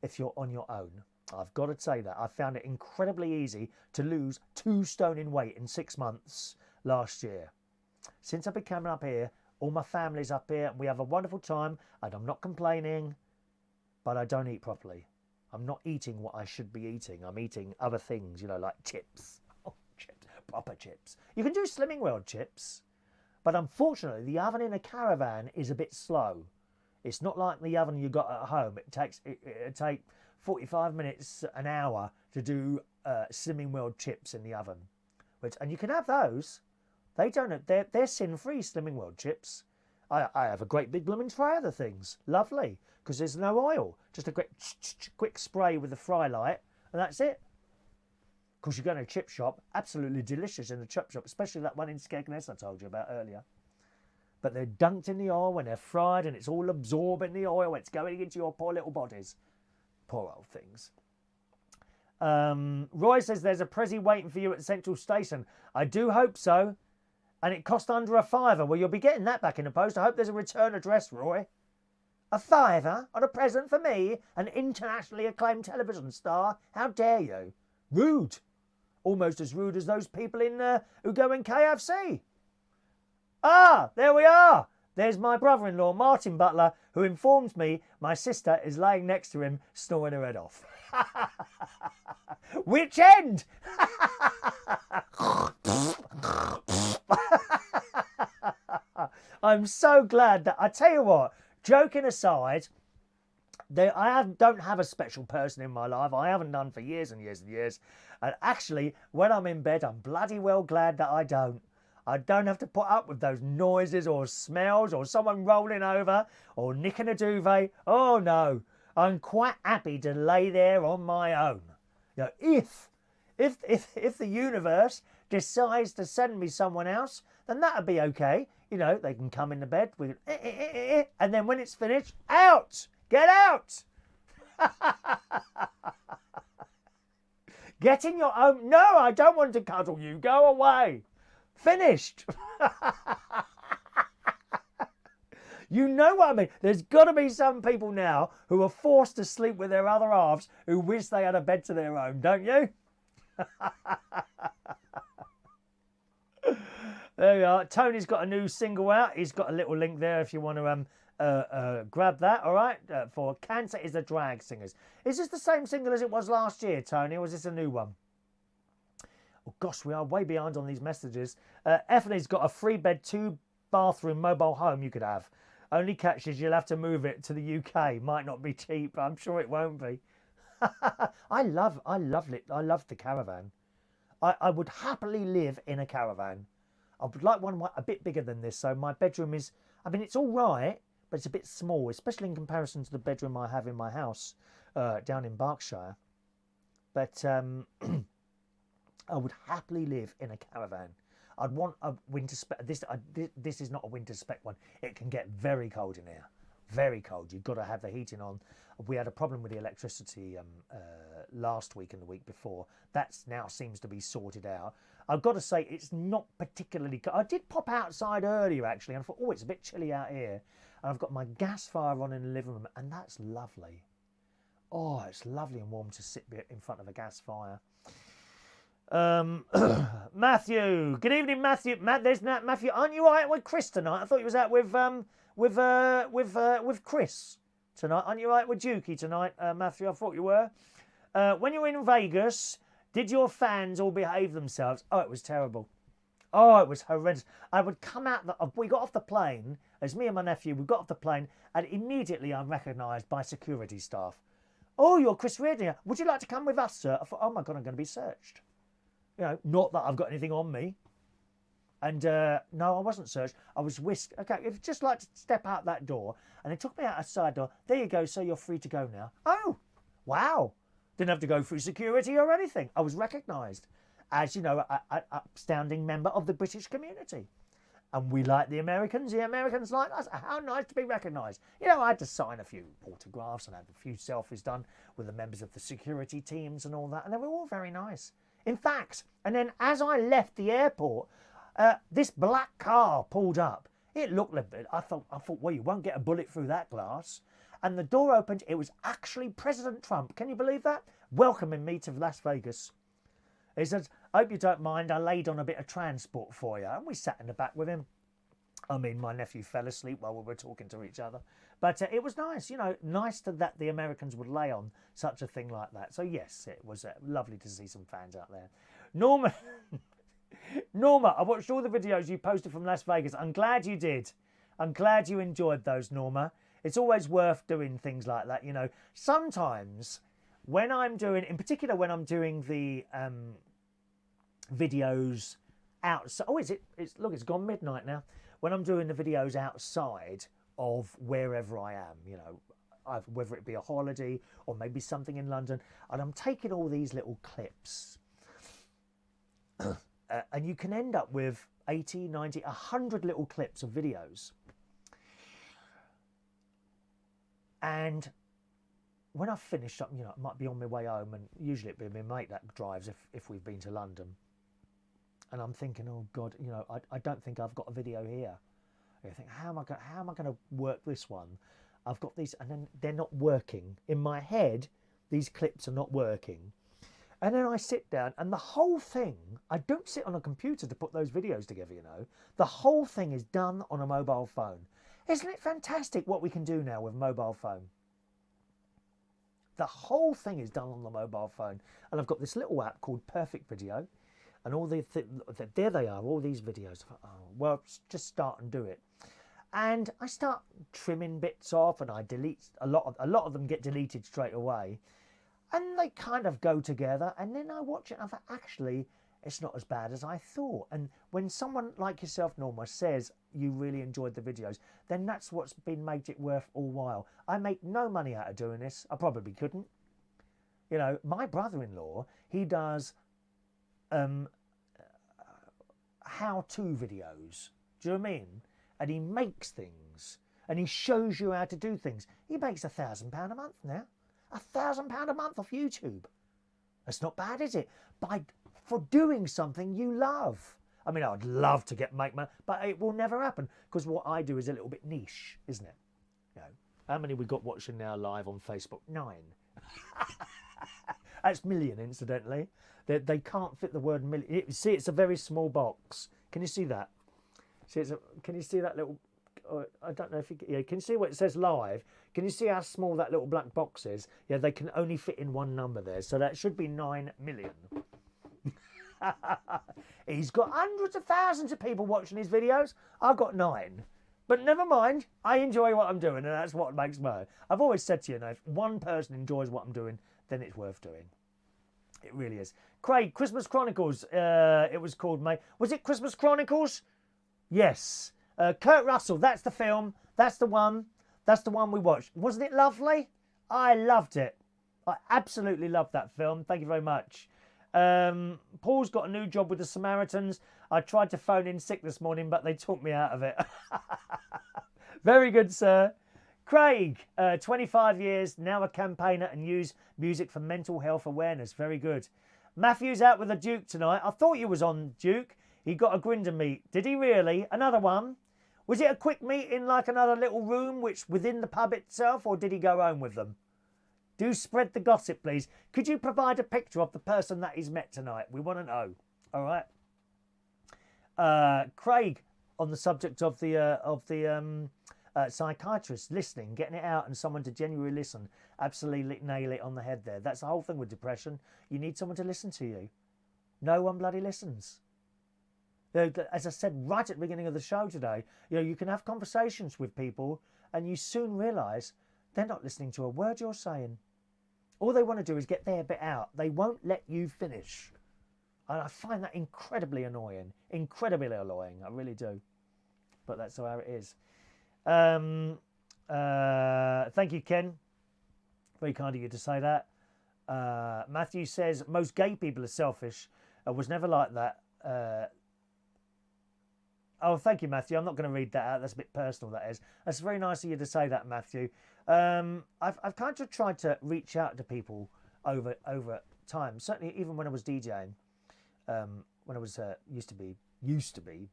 if you're on your own. I've got to say that. I found it incredibly easy to lose 2 stone in weight in 6 months last year. Since I've been coming up here, all my family's up here, and we have a wonderful time, and I'm not complaining. but I don't eat properly. I'm not eating what I should be eating. I'm eating other things, you know, like chips. Oh, chips, proper chips. You can do Slimming World chips, but unfortunately, the oven in a caravan is a bit slow. It's not like the oven you got at home. It'll take 45 minutes, an hour to do Slimming World chips in the oven. And you can have those. They're sin-free Slimming World chips. I have a great big blooming tray of the things. Lovely. Because there's no oil. Just a quick spray with the fry light, and that's it. Of course, you go to a chip shop. Absolutely delicious in the chip shop, especially that one in Skegness I told you about earlier. But they're dunked in the oil when they're fried, and it's all absorbing the oil. It's going into your poor little bodies. Poor old things. Roy says there's a Prezi waiting for you at Central Station. I do hope so. And it cost under £5. Well, you'll be getting that back in the post. I hope there's a return address, Roy. £5 on a present for me, an internationally acclaimed television star? How dare you? Rude. Almost as rude as those people who go in KFC. Ah, there we are. There's my brother-in-law, Martin Butler, who informs me my sister is laying next to him, snoring her head off. Which end? I'm so glad that, I tell you what, joking aside, don't have a special person in my life. I haven't done for years and years and years. And actually, when I'm in bed, I'm bloody well glad that I don't. I don't have to put up with those noises or smells or someone rolling over or nicking a duvet. Oh no, I'm quite happy to lay there on my own. You know, if the universe decides to send me someone else, then that'd be okay. You know, they can come in the bed with and then when it's finished, out! Get out! Get in your own... No, I don't want to cuddle you. Go away. Finished. You know what I mean? There's got to be some people now who are forced to sleep with their other halves who wish they had a bed to their own, don't you? There we are. Tony's got a new single out. He's got a little link there if you want to grab that, all right? For Cancer is a Drag Singers. Is this the same single as it was last year, Tony, or is this a new one? Oh, gosh, we are way behind on these messages. Ethely's got a 3-bed, 2-bathroom mobile home you could have. Only catch is you'll have to move it to the UK. Might not be cheap. I'm sure it won't be. I love it. I love the caravan. I would happily live in a caravan. I would like one a bit bigger than this. So my bedroom is, I mean, it's all right, but it's a bit small, especially in comparison to the bedroom I have in my house down in Berkshire. But I would happily live in a caravan. I'd want a winter spec. This is not a winter spec one. It can get very cold in here. Very cold. You've got to have the heating on. We had a problem with the electricity last week and the week before. That's now seems to be sorted out. I've got to say, it's not particularly cold. I did pop outside earlier, actually, and I thought, oh, it's a bit chilly out here. And I've got my gas fire on in the living room, and that's lovely. Oh, it's lovely and warm to sit in front of a gas fire. Matthew, good evening, Matthew. There's Matthew. Aren't you out with Chris tonight? I thought you was out with Chris tonight. Aren't you out with Dukey tonight, Matthew? I thought you were. When you were in Vegas, did your fans all behave themselves? Oh, it was terrible. Oh, it was horrendous. I would come out. We got off the plane. As me and my nephew, we got off the plane, and immediately I'm recognised by security staff. Oh, you're Chris Reardon. Would you like to come with us, sir? I thought, oh my God, I'm going to be searched. You know, not that I've got anything on me. And no, I wasn't searched. I was whisked. Okay, if you'd just like to step out that door, and they took me out a side door. There you go, sir. You're free to go now. Oh, wow. Didn't have to go through security or anything. I was recognised as, you know, an upstanding member of the British community. And we like the Americans like us. How nice to be recognised. You know, I had to sign a few autographs and had a few selfies done with the members of the security teams and all that. And they were all very nice. In fact, and then as I left the airport, this black car pulled up. It looked a bit, I thought, well, you won't get a bullet through that glass. And the door opened. It was actually President Trump. Can you believe that? Welcoming me to Las Vegas. He said, I hope you don't mind. I laid on a bit of transport for you. And we sat in the back with him. I mean, my nephew fell asleep while we were talking to each other. But it was nice, you know, nice that the Americans would lay on such a thing like that. So, yes, it was lovely to see some fans out there. Norma, Norma, I watched all the videos you posted from Las Vegas. I'm glad you did. I'm glad you enjoyed those, Norma. It's always worth doing things like that, you know. Sometimes when I'm doing, in particular when I'm doing the videos outside. Oh, is it? Look, it's gone midnight now. When I'm doing the videos outside of wherever I am, you know, whether it be a holiday or maybe something in London, and I'm taking all these little clips, and you can end up with 80, 90, 100 little clips of videos. And when I've finished up, you know, I might be on my way home, and usually it'd be my mate that drives if we've been to London. And I'm thinking, oh God, you know, I don't think I've got a video here. I think, how am I going to work this one? I've got these, and then they're not working. In my head, these clips are not working. And then I sit down, and the whole thing, I don't sit on a computer to put those videos together, you know. The whole thing is done on a mobile phone. Isn't it fantastic what we can do now with mobile phone? The whole thing is done on the mobile phone. And I've got this little app called Perfect Video. And all there they are, all these videos. Oh, well, just start and do it. And I start trimming bits off, and I delete a lot of them get deleted straight away, and they kind of go together. And then I watch it, and I thought, actually, it's not as bad as I thought. And when someone like yourself, Norma, says you really enjoyed the videos, then that's what's been made it worth all while. I make no money out of doing this. I probably couldn't. You know, my brother-in-law, he does how-to videos. Do you know what I mean? And he makes things, and he shows you how to do things. He makes £1,000 a month now. £1,000 a month off YouTube. That's not bad, is it? For doing something you love. I mean, I'd love to make money, but it will never happen, because what I do is a little bit niche, isn't it? You know, how many we got watching now live on Facebook? 9. That's million, incidentally. They can't fit the word million. See, it's a very small box. Can you see that? See, can you see that little? I don't know if you can. Yeah, can you see what it says live? Can you see how small that little black box is? Yeah, they can only fit in one number there, so that should be 9 million. He's got hundreds of thousands of people watching his videos. I've got 9. But never mind, I enjoy what I'm doing, and that's what makes me. I've always said to you, if one person enjoys what I'm doing, then it's worth doing. It really is. Craig, Christmas Chronicles, it was called, mate. Was it Christmas Chronicles? Yes. Kurt Russell, that's the film. That's the one. That's the one we watched. Wasn't it lovely? I loved it. I absolutely loved that film. Thank you very much. Paul's got a new job with the Samaritans. I tried to phone in sick this morning, but they took me out of it. Very good, sir. Craig, 25 years, now a campaigner and use music for mental health awareness. Very good. Matthew's out with a Duke tonight. I thought you was on, Duke. He got a Grinder meet. Did he really? Another one? Was it a quick meet in like another little room which within the pub itself, or did he go home with them? Do spread the gossip, please. Could you provide a picture of the person that he's met tonight? We want to know. All right. Craig, on the subject of the psychiatrist listening, getting it out, and someone to genuinely listen. Absolutely nail it on the head there. That's the whole thing with depression. You need someone to listen to you. No one bloody listens. As I said right at the beginning of the show today, you can have conversations with people, and you soon realise they're not listening to a word you're saying. All they want to do is get their bit out. They won't let you finish. And I find that incredibly annoying. Incredibly annoying. I really do. But that's how it is. Thank you, Ken. Very kind of you to say that. Matthew says, most gay people are selfish. I was never like that. Oh, thank you, Matthew. I'm not going to read that out. That's a bit personal, that is. That's very nice of you to say that, Matthew. I've kind of tried to reach out to people over time. Certainly, even when I was DJing, when I was used to be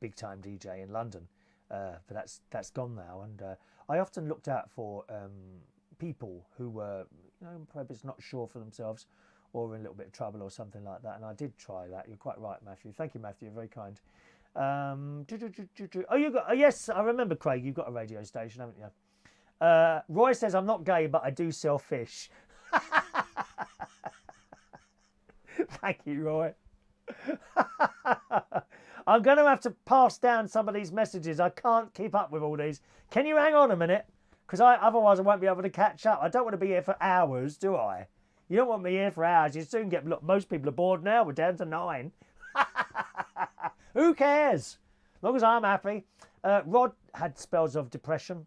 big time DJ in London, but that's gone now. And I often looked out for people who were, perhaps not sure for themselves, or in a little bit of trouble or something like that. And I did try that. You're quite right, Matthew. Thank you, Matthew. Very kind. Oh, you got. Oh, yes, I remember, Craig. You've got a radio station, haven't you? Roy says, I'm not gay, but I do sell fish. Thank you, Roy. I'm going to have to pass down some of these messages. I can't keep up with all these. Can you hang on a minute? Because otherwise I won't be able to catch up. I don't want to be here for hours, do I? You don't want me here for hours. You soon get... Look, most people are bored now. We're down to 9. Who cares? As long as I'm happy. Rod had spells of depression.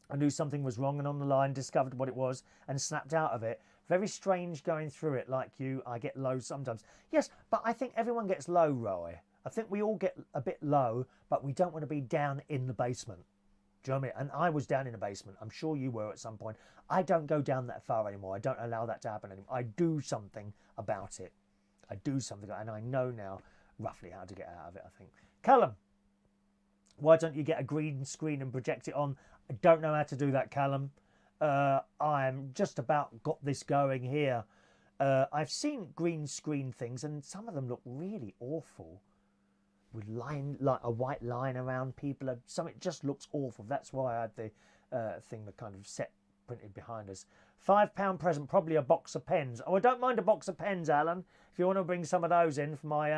I knew something was wrong and on the line, discovered what it was and snapped out of it. Very strange going through it like you. I get low sometimes. Yes, but I think everyone gets low, Roy. I think we all get a bit low, but we don't want to be down in the basement. Do you know what I mean? And I was down in the basement. I'm sure you were at some point. I don't go down that far anymore. I don't allow that to happen anymore. I do something about it. I do something, and I know now roughly how to get out of it, I think. Callum, why don't you get a green screen and project it on? I don't know how to do that, Callum. I'm just about got this going here. I've seen green screen things, and some of them look really awful. With line, like a white line around people. Something just looks awful. That's why I had the thing, the kind of set printed behind us. £5 present, probably a box of pens. Oh, I don't mind a box of pens, Alan. If you want to bring some of those in for my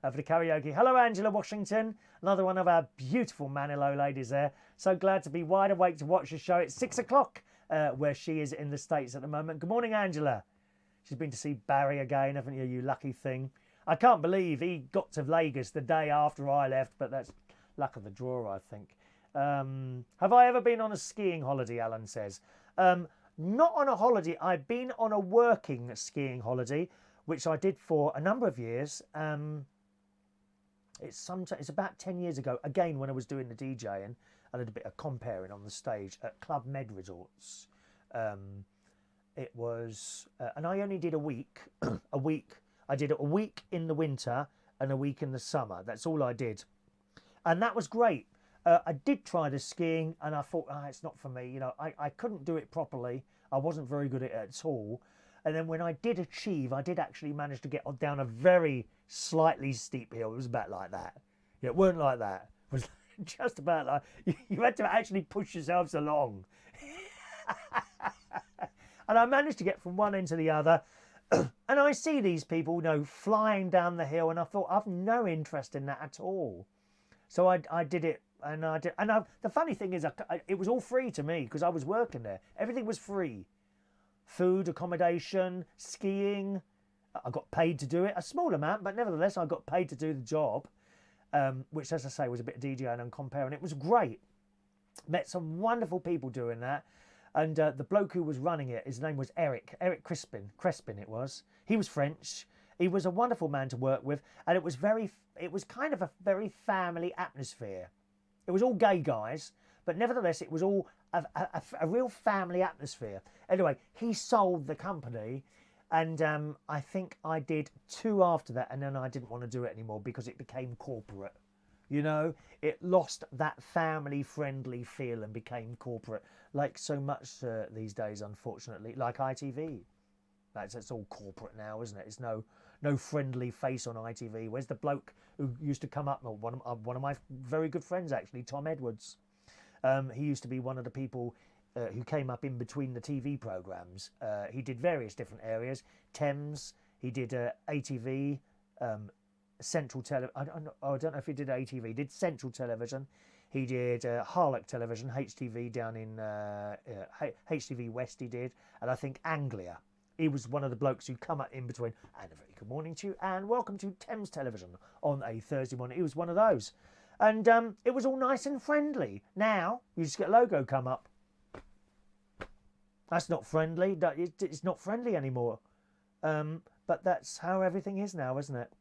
for the karaoke. Hello, Angela Washington. Another one of our beautiful Manilow ladies there. So glad to be wide awake to watch the show. It's 6 o'clock where she is in the States at the moment. Good morning, Angela. She's been to see Barry again, haven't you, you lucky thing? I can't believe he got to Vegas the day after I left, but that's luck of the draw, I think. Have I ever been on a skiing holiday, Alan says. Not on a holiday. I've been on a working skiing holiday, which I did for a number of years. It's about 10 years ago, again, when I was doing the DJing. I did a bit of comparing on the stage at Club Med Resorts. It was, and I only did a week, I did a week in the winter and a week in the summer. That's all I did. And that was great. I did try the skiing and I thought, it's not for me. You know, I couldn't do it properly. I wasn't very good at it at all. And then when I did achieve, I did actually manage to get down a very slightly steep hill. It was about like that. Yeah, it weren't like that. It was just about like, you had to actually push yourselves along. And I managed to get from one end to the other. And I see these people, you know, flying down the hill, and I thought, I've no interest in that at all. So I did it, and the funny thing is, it was all free to me because I was working there. Everything was free. Food, accommodation, skiing. I got paid to do it, a small amount, but nevertheless, I got paid to do the job, which, as I say, was a bit of DJing and comparing. It was great. Met some wonderful people doing that. And the bloke who was running it, his name was Eric Crespin it was. He was French. He was a wonderful man to work with, and it was kind of a very family atmosphere. It was all gay guys, but nevertheless, it was all a real family atmosphere. Anyway, he sold the company, and I think I did 2 after that, and then I didn't want to do it anymore because it became corporate. You know, it lost that family-friendly feel and became corporate, like so much these days, unfortunately, like ITV. It's all corporate now, isn't it? It's no friendly face on ITV. Where's the bloke who used to come up? Well, one of my very good friends, actually, Tom Edwards. He used to be one of the people who came up in between the TV programmes. He did various different areas. Thames, he did ATV, Central Television. I don't know if he did ATV. He did Central Television. He did Harlock Television, HTV down in HTV West. He did, and I think Anglia. He was one of the blokes who come up in between. And a very good morning to you, and welcome to Thames Television on a Thursday morning. He was one of those, and it was all nice and friendly. Now you just get a logo come up. That's not friendly. It's not friendly anymore. But that's how everything is now, isn't it?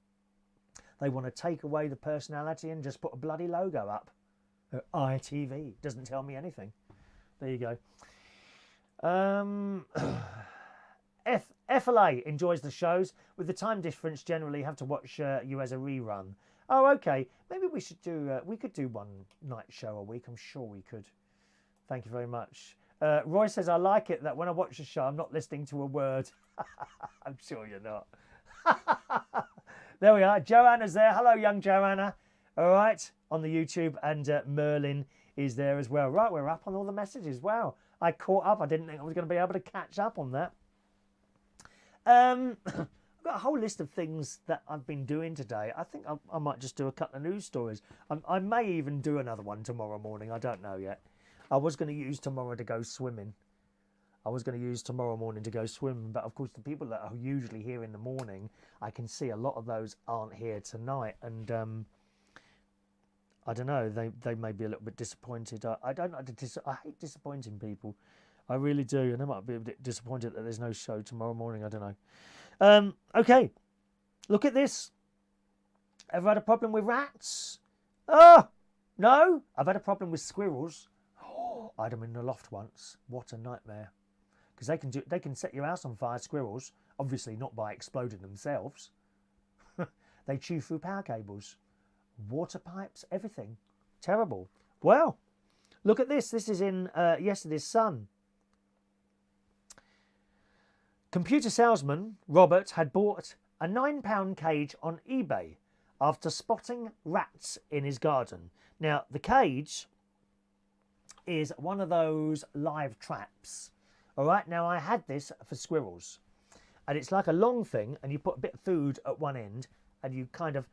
They want to take away the personality and just put a bloody logo up. ITV doesn't tell me anything. There you go. FLA enjoys the shows. With the time difference, generally have to watch you as a rerun. Oh, okay. Maybe we should do. We could do one night show a week. I'm sure we could. Thank you very much. Roy says, I like it that when I watch the show, I'm not listening to a word. I'm sure you're not. There we are. Joanna's there. Hello, young Joanna. All right, on the YouTube, and Merlin is there as well. Right, we're up on all the messages. Wow, I caught up. I didn't think I was going to be able to catch up on that. I've got a whole list of things that I've been doing today. I think I might just do a couple of news stories. I may even do another one tomorrow morning. I don't know yet. I was going to use tomorrow to go swimming. I was going to use tomorrow morning to go swimming, but of course the people that are usually here in the morning, I can see a lot of those aren't here tonight, and I don't know, they may be a little bit disappointed. I don't know, I hate disappointing people. I really do, and I might be a bit disappointed that there's no show tomorrow morning. I don't know. Okay, look at this. Ever had a problem with rats? Oh, no, I've had a problem with squirrels. Oh, I had them in the loft once. What a nightmare. Because they can set your house on fire, squirrels. Obviously not by exploding themselves. They chew through power cables, water pipes, everything. Terrible. Well, look at this. This is in yesterday's Sun. Computer salesman Robert had bought a £9 cage on eBay after spotting rats in his garden. Now, the cage is one of those live traps. All right, now I had this for squirrels, and it's like a long thing, and you put a bit of food at one end, and you kind of,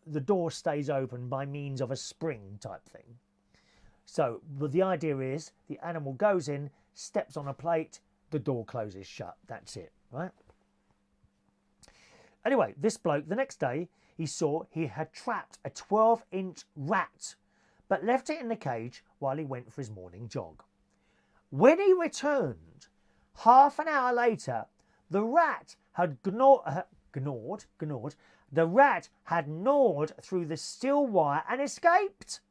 the door stays open by means of a spring type thing. So the idea is the animal goes in, steps on a plate, the door closes shut. That's it, right? Anyway, this bloke, the next day, he saw he had trapped a 12-inch rat, but left it in the cage while he went for his morning jog. When he returned, half an hour later, the rat had gnawed. The rat had gnawed through the steel wire and escaped.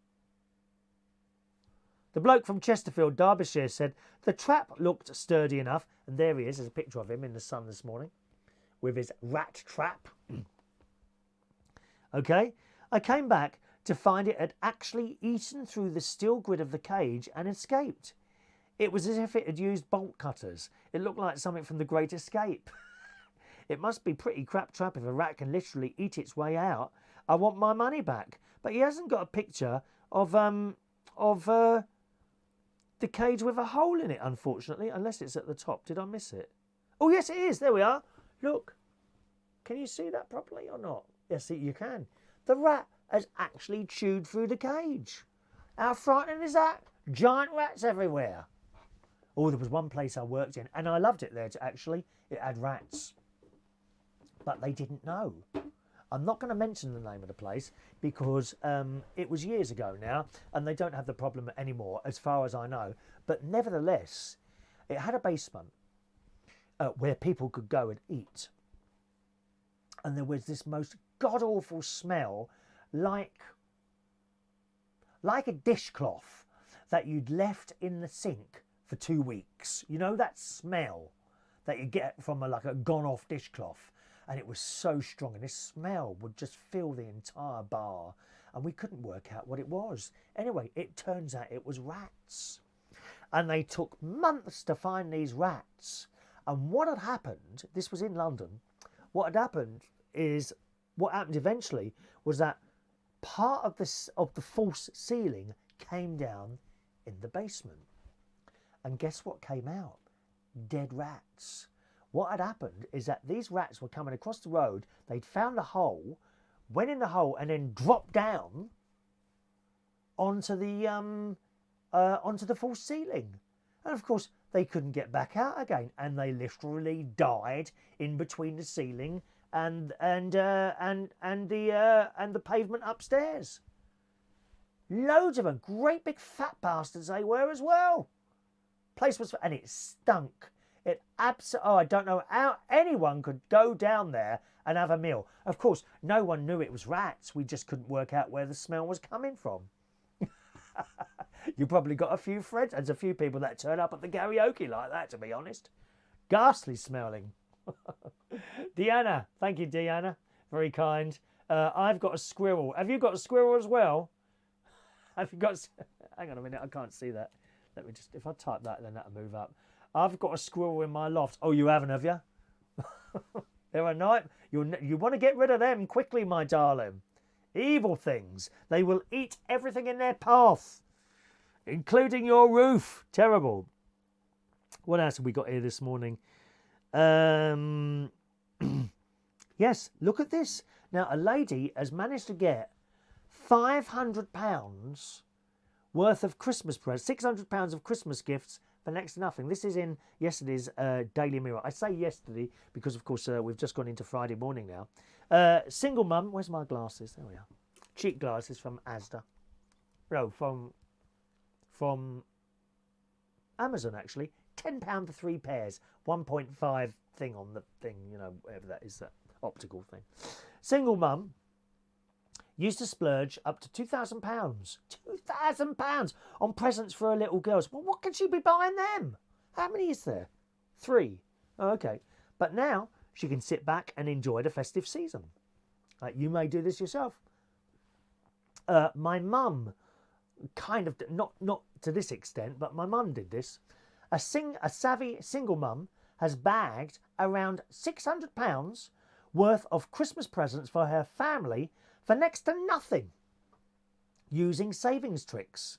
The bloke from Chesterfield, Derbyshire, said the trap looked sturdy enough, and there he is. There's a picture of him in the Sun this morning with his rat trap. Okay, I came back to find it had actually eaten through the steel grid of the cage and escaped. It was as if it had used bolt cutters. It looked like something from The Great Escape. It must be pretty crap trap if a rat can literally eat its way out. I want my money back. But he hasn't got a picture of the cage with a hole in it, unfortunately, unless it's at the top. Did I miss it? Oh, yes, it is. There we are. Look. Can you see that properly or not? Yes, you can. The rat has actually chewed through the cage. How frightening is that? Giant rats everywhere. Oh, there was one place I worked in, and I loved it there, actually. It had rats. But they didn't know. I'm not going to mention the name of the place because it was years ago now, and they don't have the problem anymore, as far as I know. But nevertheless, it had a basement where people could go and eat. And there was this most god-awful smell, like a dishcloth that you'd left in the sink for 2 weeks. You know that smell that you get from a gone-off dishcloth? And it was so strong, and this smell would just fill the entire bar, and we couldn't work out what it was. Anyway, it turns out it was rats. And they took months to find these rats. And what had happened, this was in London, what happened eventually was that part of the false ceiling came down in the basement. And guess what came out? Dead rats. What had happened is that these rats were coming across the road, they'd found a hole, went in the hole and then dropped down onto the false ceiling. And of course they couldn't get back out again, and they literally died in between the ceiling and the pavement upstairs. Loads of them, great big fat bastards they were as well. Place was, and it stunk. I don't know how anyone could go down there and have a meal. Of course, no one knew it was rats. We just couldn't work out where the smell was coming from. You probably got a few friends. There's a few people that turn up at the karaoke like that, to be honest. Ghastly smelling. Deanna. Thank you, Deanna. Very kind. I've got a squirrel. Have you got a squirrel as well? Have you got... Hang on a minute. I can't see that. Let me just... If I type that, then that'll move up. I've got a squirrel in my loft. Oh, you haven't, have you? They're a night. You want to get rid of them quickly, my darling. Evil things. They will eat everything in their path, including your roof. Terrible. What else have we got here this morning? Yes, look at this. Now, a lady has managed to get £500 worth of Christmas presents, £600 of Christmas gifts for next to nothing. This is in yesterday's Daily Mirror. I say yesterday because, of course, we've just gone into Friday morning now. Single mum. Where's my glasses? There we are. Cheap glasses from Asda. No, from Amazon, actually. £10 for 3 pairs. 1.5 thing on the thing, you know, whatever that is, that optical thing. Single mum used to splurge up to £2,000. £2,000 on presents for her little girls. Well, what can she be buying them? How many is there? 3. Oh, okay. But now she can sit back and enjoy the festive season. You may do this yourself. My mum, kind of, not to this extent, but my mum did this. A savvy single mum has bagged around £600 worth of Christmas presents for her family for next to nothing, using savings tricks.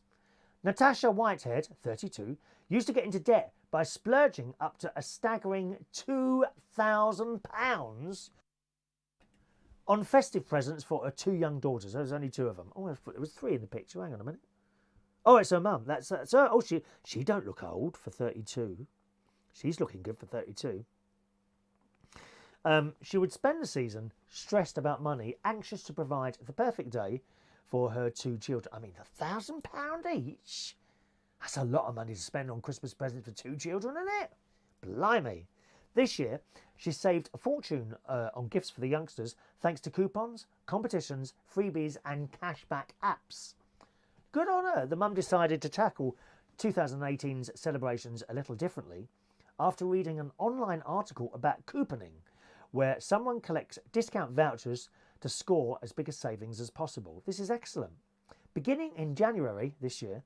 Natasha Whitehead, 32, used to get into debt by splurging up to a staggering £2,000 on festive presents for her 2 young daughters. There was only 2 of them. Oh, there was 3 in the picture. Hang on a minute. Oh, it's her mum. That's her. Oh, she don't look old for 32. She's looking good for 32. She would spend the season stressed about money, anxious to provide the perfect day for her 2 children. I mean, £1,000 each? That's a lot of money to spend on Christmas presents for 2 children, isn't it? Blimey. This year, she saved a fortune on gifts for the youngsters thanks to coupons, competitions, freebies and cashback apps. Good on her. The mum decided to tackle 2018's celebrations a little differently after reading an online article about couponing, where someone collects discount vouchers to score as big a savings as possible. This is excellent. Beginning in January this year,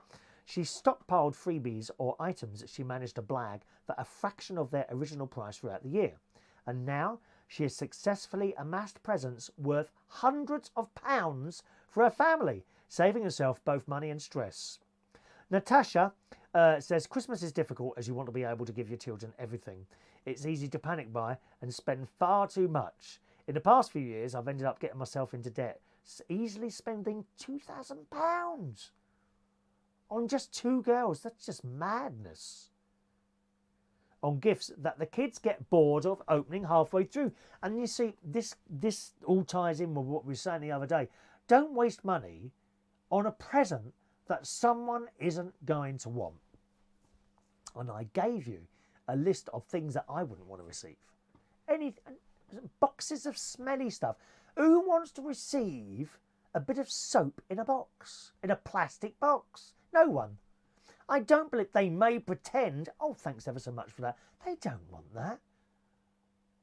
she stockpiled freebies or items that she managed to blag for a fraction of their original price throughout the year. And now she has successfully amassed presents worth hundreds of pounds for her family, saving herself both money and stress. Natasha says Christmas is difficult as you want to be able to give your children everything. It's easy to panic buy and spend far too much. In the past few years, I've ended up getting myself into debt, easily spending £2,000 on just 2 girls. That's just madness. On gifts that the kids get bored of opening halfway through. And you see, this all ties in with what we were saying the other day. Don't waste money on a present that someone isn't going to want. And I gave you a list of things that I wouldn't want to receive. Boxes of smelly stuff. Who wants to receive a bit of soap in a box, in a plastic box? No one. I don't believe they may pretend, oh, thanks ever so much for that. They don't want that.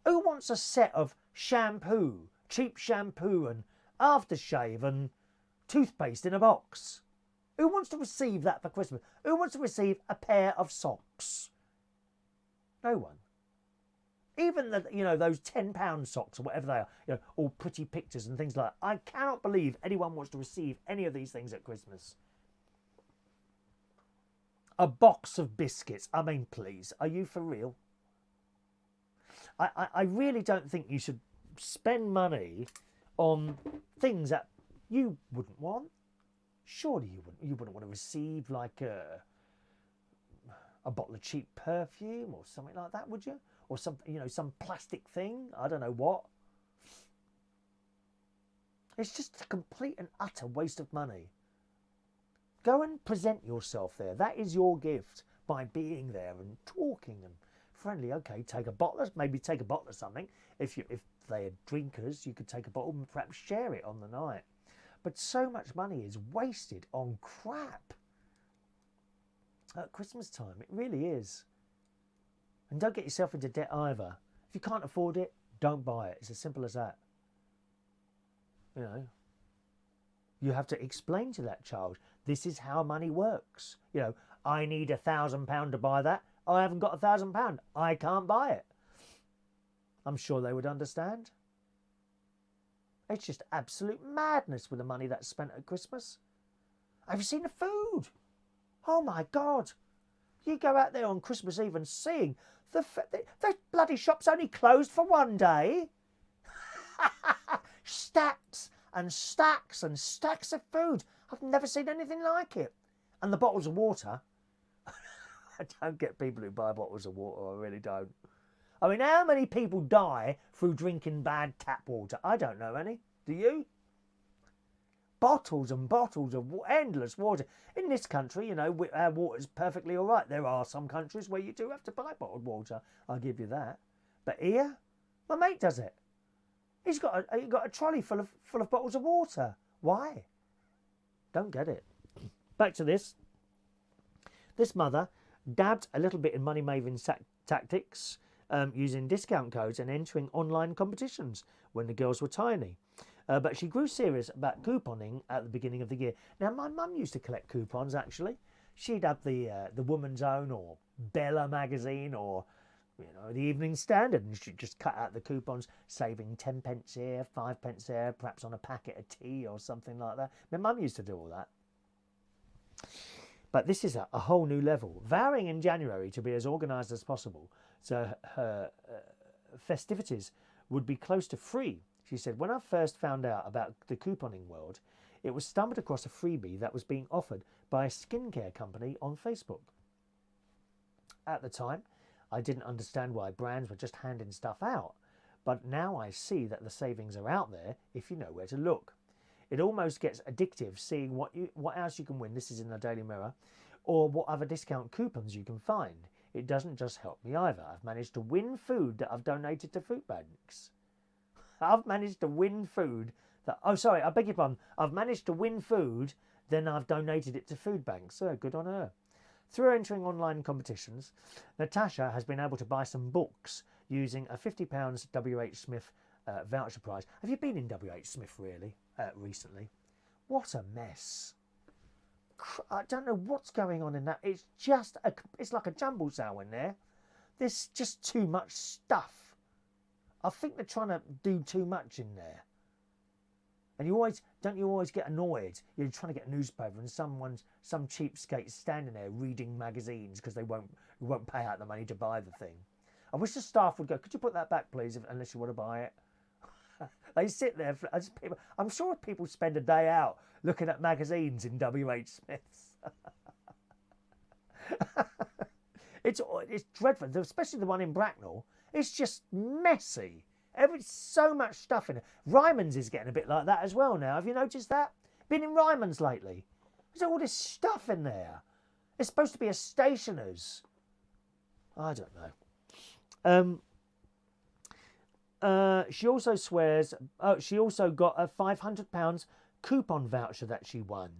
Who wants a set of shampoo, cheap shampoo and aftershave and toothpaste in a box? Who wants to receive that for Christmas? Who wants to receive a pair of socks? No one. Even those £10 socks or whatever they are, all pretty pictures and things like that. I cannot believe anyone wants to receive any of these things at Christmas. A box of biscuits. I mean, please, are you for real? I really don't think you should spend money on things that you wouldn't want. Surely you wouldn't want to receive like a bottle of cheap perfume or something like that, would you? Or some plastic thing. I don't know what. It's just a complete and utter waste of money. Go and present yourself there. That is your gift by being there and talking and friendly. Okay, maybe take a bottle of something. If they are drinkers, you could take a bottle and perhaps share it on the night. But so much money is wasted on crap at Christmas time. It really is. And don't get yourself into debt either. If you can't afford it, don't buy it. It's as simple as that. You have to explain to that child, this is how money works. I need £1,000 to buy that. I haven't got £1,000. I can't buy it. I'm sure they would understand. It's just absolute madness with the money that's spent at Christmas. Have you seen the food? Oh my God. You go out there on Christmas Eve and seeing the bloody shop's only closed for one day. Stacks and stacks and stacks of food. I've never seen anything like it. And the bottles of water. I don't get people who buy bottles of water. I really don't. I mean, how many people die through drinking bad tap water? I don't know any. Do you? Bottles and bottles of endless water. In this country, you know, our water's perfectly all right. There are some countries where you do have to buy bottled water. I'll give you that. But here, my mate does it. He's got a trolley full of bottles of water. Why? Don't get it. Back to this. This mother dabbed a little bit in money making tactics, using discount codes and entering online competitions when the girls were tiny. But she grew serious about couponing at the beginning of the year. Now, my mum used to collect coupons, actually. She'd have the Woman's Own or Bella magazine or, you know, the Evening Standard, and she'd just cut out the coupons, saving 10 pence here, 5 pence there, perhaps on a packet of tea or something like that. My mum used to do all that. But this is a whole new level, vowing in January to be as organised as possible, so her festivities would be close to free. She said, when I first found out about the couponing world, it was stumbled across a freebie that was being offered by a skincare company on Facebook. At the time, I didn't understand why brands were just handing stuff out, but now I see that the savings are out there if you know where to look. It almost gets addictive seeing what else you can win, this is in the Daily Mirror, or what other discount coupons you can find. It doesn't just help me either. I've managed to win food that I've donated to food banks. I've managed to win food that... Oh, sorry, I beg your pardon. I've managed to win food, then I've donated it to food banks. So good on her. Through entering online competitions, Natasha has been able to buy some books using a £50 W.H. Smith voucher prize. Have you been in W.H. Smith really recently? What a mess. I don't know what's going on in that. It's just it's like a jumble sale in there. There's just too much stuff. I think they're trying to do too much in there. And you always get annoyed? You're trying to get a newspaper and some cheapskate's standing there reading magazines because they won't pay out the money to buy the thing. I wish the staff would go, could you put that back, please, unless you want to buy it? They sit there. I'm sure people spend a day out looking at magazines in W.H. Smith's. It's dreadful, especially the one in Bracknell. It's just messy. So much stuff in it. Ryman's is getting a bit like that as well now. Have you noticed that? Been in Ryman's lately? There's all this stuff in there. It's supposed to be a stationer's. I don't know. She also swears. She also got a £500 coupon voucher that she won.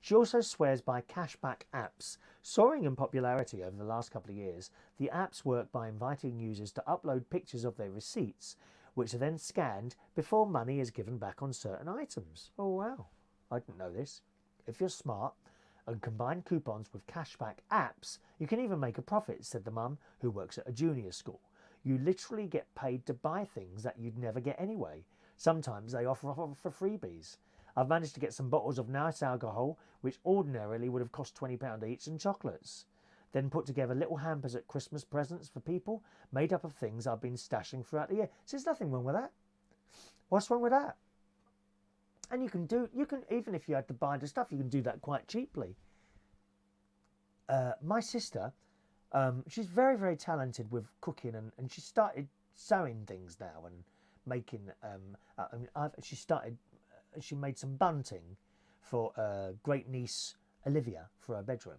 She also swears by cashback apps. Soaring in popularity over the last couple of years, the apps work by inviting users to upload pictures of their receipts, which are then scanned before money is given back on certain items. Oh wow, I didn't know this. If you're smart and combine coupons with cashback apps, you can even make a profit, said the mum who works at a junior school. You literally get paid to buy things that you'd never get anyway. Sometimes they offer for freebies. I've managed to get some bottles of nice alcohol, which ordinarily would have cost £20 each, and chocolates. Then put together little hampers at Christmas presents for people, made up of things I've been stashing throughout the year. So there's nothing wrong with that. What's wrong with that? And you can even if you had to buy the stuff, you can do that quite cheaply. My sister, she's very, very talented with cooking, and she started sewing things now and making. She made some bunting for great niece Olivia for her bedroom.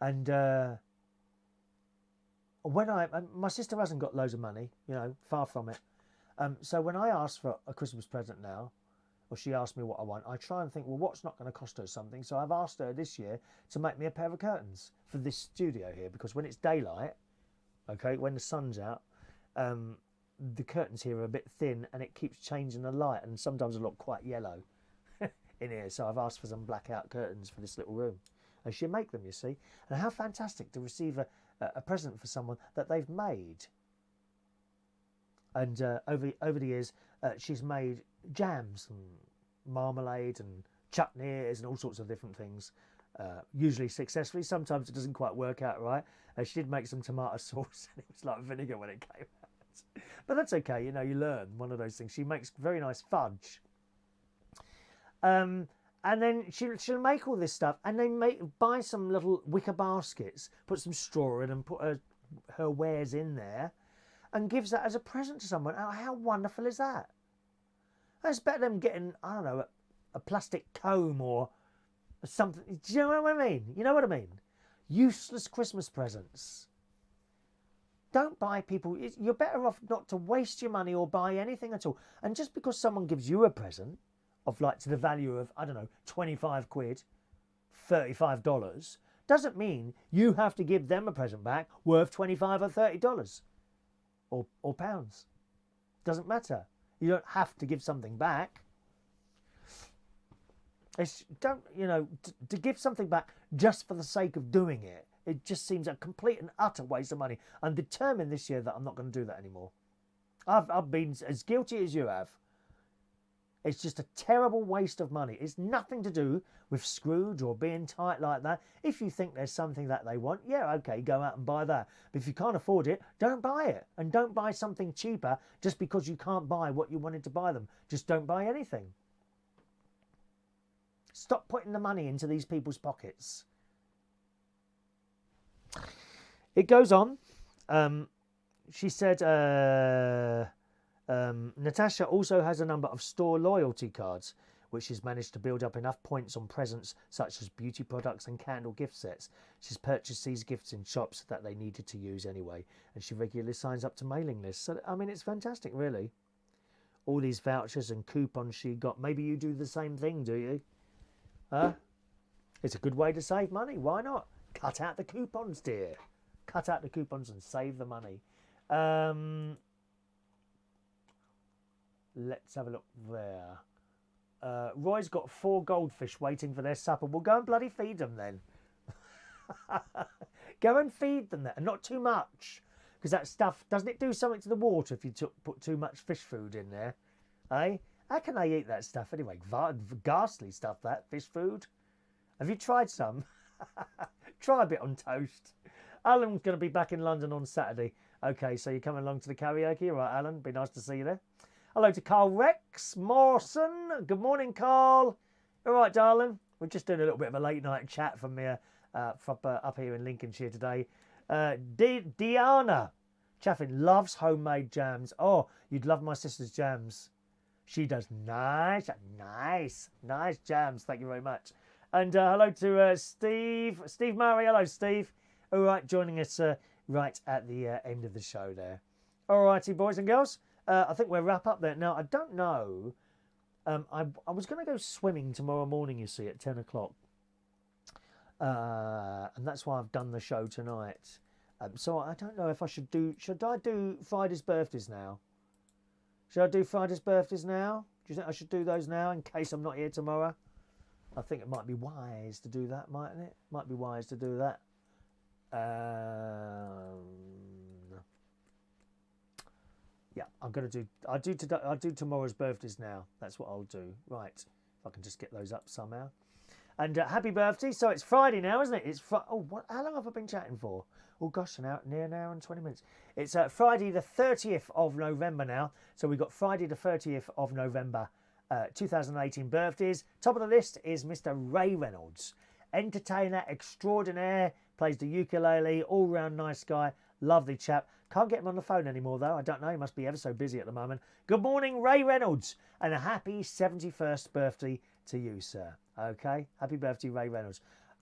And my sister hasn't got loads of money, you know, far from it. So when I ask for a Christmas present now, or she asks me what I want, I try and think, well, what's not going to cost her something? So I've asked her this year to make me a pair of curtains for this studio here, because when it's daylight, okay, when the sun's out, the curtains here are a bit thin and it keeps changing the light, and sometimes they look quite yellow in here. So I've asked for some blackout curtains for this little room. And she'll make them, you see. And how fantastic to receive a present for someone that they've made. And over the years, she's made jams and marmalade and chutneys and all sorts of different things, usually successfully. Sometimes it doesn't quite work out right. She did make some tomato sauce and it was like vinegar when it came out. But that's okay, you know, you learn, one of those things. She makes very nice fudge. And then she'll make all this stuff and then buy some little wicker baskets, put some straw in and put her wares in there and gives that as a present to someone. Oh, how wonderful is that? That's better than getting, I don't know, a plastic comb or something. Do you know what I mean? You know what I mean? Useless Christmas presents. Don't buy people. You're better off not to waste your money or buy anything at all. And just because someone gives you a present of like to the value of, I don't know, 25 quid, $35, doesn't mean you have to give them a present back worth $25 or $30 or pounds. Doesn't matter. You don't have to give something back. To give something back just for the sake of doing it, it just seems a complete and utter waste of money. I'm determined this year that I'm not going to do that anymore. I've been as guilty as you have. It's just a terrible waste of money. It's nothing to do with Scrooge or being tight like that. If you think there's something that they want, yeah, okay, go out and buy that. But if you can't afford it, don't buy it. And don't buy something cheaper just because you can't buy what you wanted to buy them. Just don't buy anything. Stop putting the money into these people's pockets. It goes on. She said Natasha also has a number of store loyalty cards, which she's managed to build up enough points on presents such as beauty products and candle gift sets. She's purchased these gifts in shops that they needed to use anyway, and she regularly signs up to mailing lists. So, I mean, it's fantastic, really. All these vouchers and coupons she got. Maybe you do the same thing, do you? Huh? It's a good way to save money. Why not? Cut out the coupons, dear. Cut out the coupons and save the money. Let's have a look there. Roy's got 4 goldfish waiting for their supper. Well, go and bloody feed them then. Go and feed them that, and not too much. Because that stuff, doesn't it do something to the water if you put too much fish food in there? Eh? How can they eat that stuff anyway? Ghastly stuff, that fish food. Have you tried some? Try a bit on toast. Alan's going to be back in London on Saturday. Okay, so you're coming along to the karaoke? All right, Alan, be nice to see you there. Hello to Carl Rex Morrison. Good morning, Carl. All right, darling. We're just doing a little bit of a late night chat from here, up here in Lincolnshire today. Diana Chaffin loves homemade jams. Oh, you'd love my sister's jams. She does nice jams. Thank you very much. And hello to Steve Murray. Hello, Steve. All right, joining us right at the end of the show there. All righty, boys and girls. I think we'll wrap up there. Now, I don't know. I was going to go swimming tomorrow morning, you see, at 10 o'clock. And that's why I've done the show tonight. So I don't know if I should I do Friday's birthdays now? Should I do Friday's birthdays now? Do you think I should do those now in case I'm not here tomorrow? I think it might be wise to do that, mightn't it? Might be wise to do that. Yeah, I'll do tomorrow's birthdays now. That's what I'll do. Right, if I can just get those up somehow. And happy birthday. So it's Friday now, isn't it? How long have I been chatting for? Oh gosh, near an hour and 20 minutes. It's Friday the 30th of November now. So we've got Friday the 30th of November, 2018 birthdays. Top of the list is Mr. Ray Reynolds. Entertainer extraordinaire, plays the ukulele, all-round nice guy, lovely chap. Can't get him on the phone anymore, though. I don't know. He must be ever so busy at the moment. Good morning, Ray Reynolds, and a happy 71st birthday to you, sir. Okay? Happy birthday, Ray Reynolds.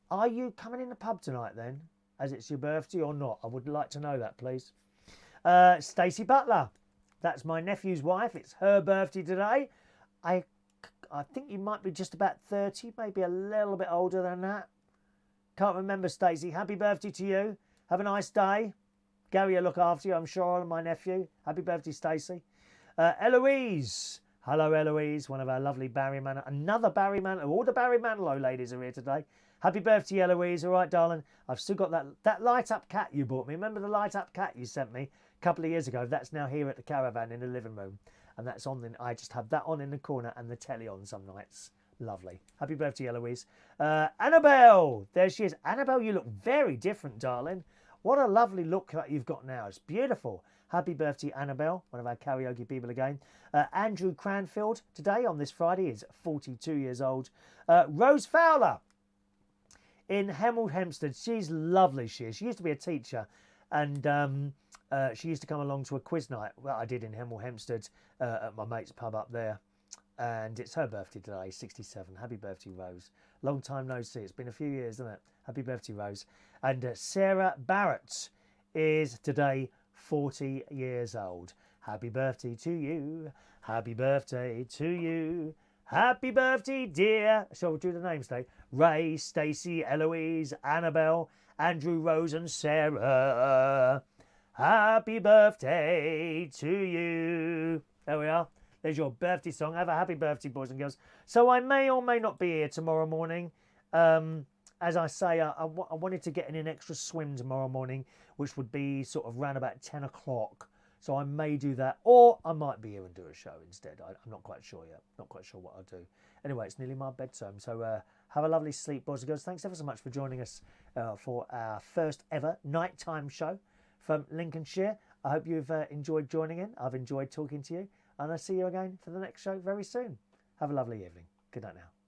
Are you coming in the pub tonight, then, as it's your birthday or not? I would like to know that, please. Stacey Butler. That's my nephew's wife. It's her birthday today. I think you might be just about 30, maybe a little bit older than that. Can't remember, Stacey. Happy birthday to you. Have a nice day. Gary will look after you, I'm sure, and my nephew. Happy birthday, Stacey. Eloise. Hello, Eloise, one of our lovely Barry Manilow. Another Barry Manilow. All the Barry Manilow ladies are here today. Happy birthday, Eloise. All right, darling. I've still got that light-up cat you bought me. Remember the light-up cat you sent me a couple of years ago? That's now here at the caravan in the living room. and that's on. Then I just have that on in the corner and the telly on some nights. Lovely. Happy birthday, Eloise. Annabelle, there she is. Annabelle, you look very different, darling. What a lovely look that you've got now. It's beautiful. Happy birthday, Annabelle, one of our karaoke people again. Andrew Cranfield, today on this Friday, is 42 years old. Rose Fowler in Hemel Hempstead. She's lovely, she is. She used to be a teacher, and she used to come along to a quiz night that I did in Hemel Hempstead at my mate's pub up there. And it's her birthday today, 67. Happy birthday, Rose. Long time no see. It's been a few years, isn't it? Happy birthday, Rose. And Sarah Barrett is today 40 years old. Happy birthday to you. Happy birthday to you. Happy birthday, dear. Shall we do the names today? Ray, Stacey, Eloise, Annabelle, Andrew, Rose and Sarah. Happy birthday to you. There we are. There's your birthday song. Have a happy birthday, boys and girls. So I may or may not be here tomorrow morning. As I say, I wanted to get in an extra swim tomorrow morning, which would be sort of round about 10 o'clock. So I may do that, or I might be here and do a show instead. I'm not quite sure yet. Not quite sure what I'll do. Anyway, it's nearly my bedtime. So have a lovely sleep, boys and girls. Thanks ever so much for joining us for our first ever nighttime show from Lincolnshire. I hope you've enjoyed joining in. I've enjoyed talking to you. And I'll see you again for the next show very soon. Have a lovely evening. Good night now.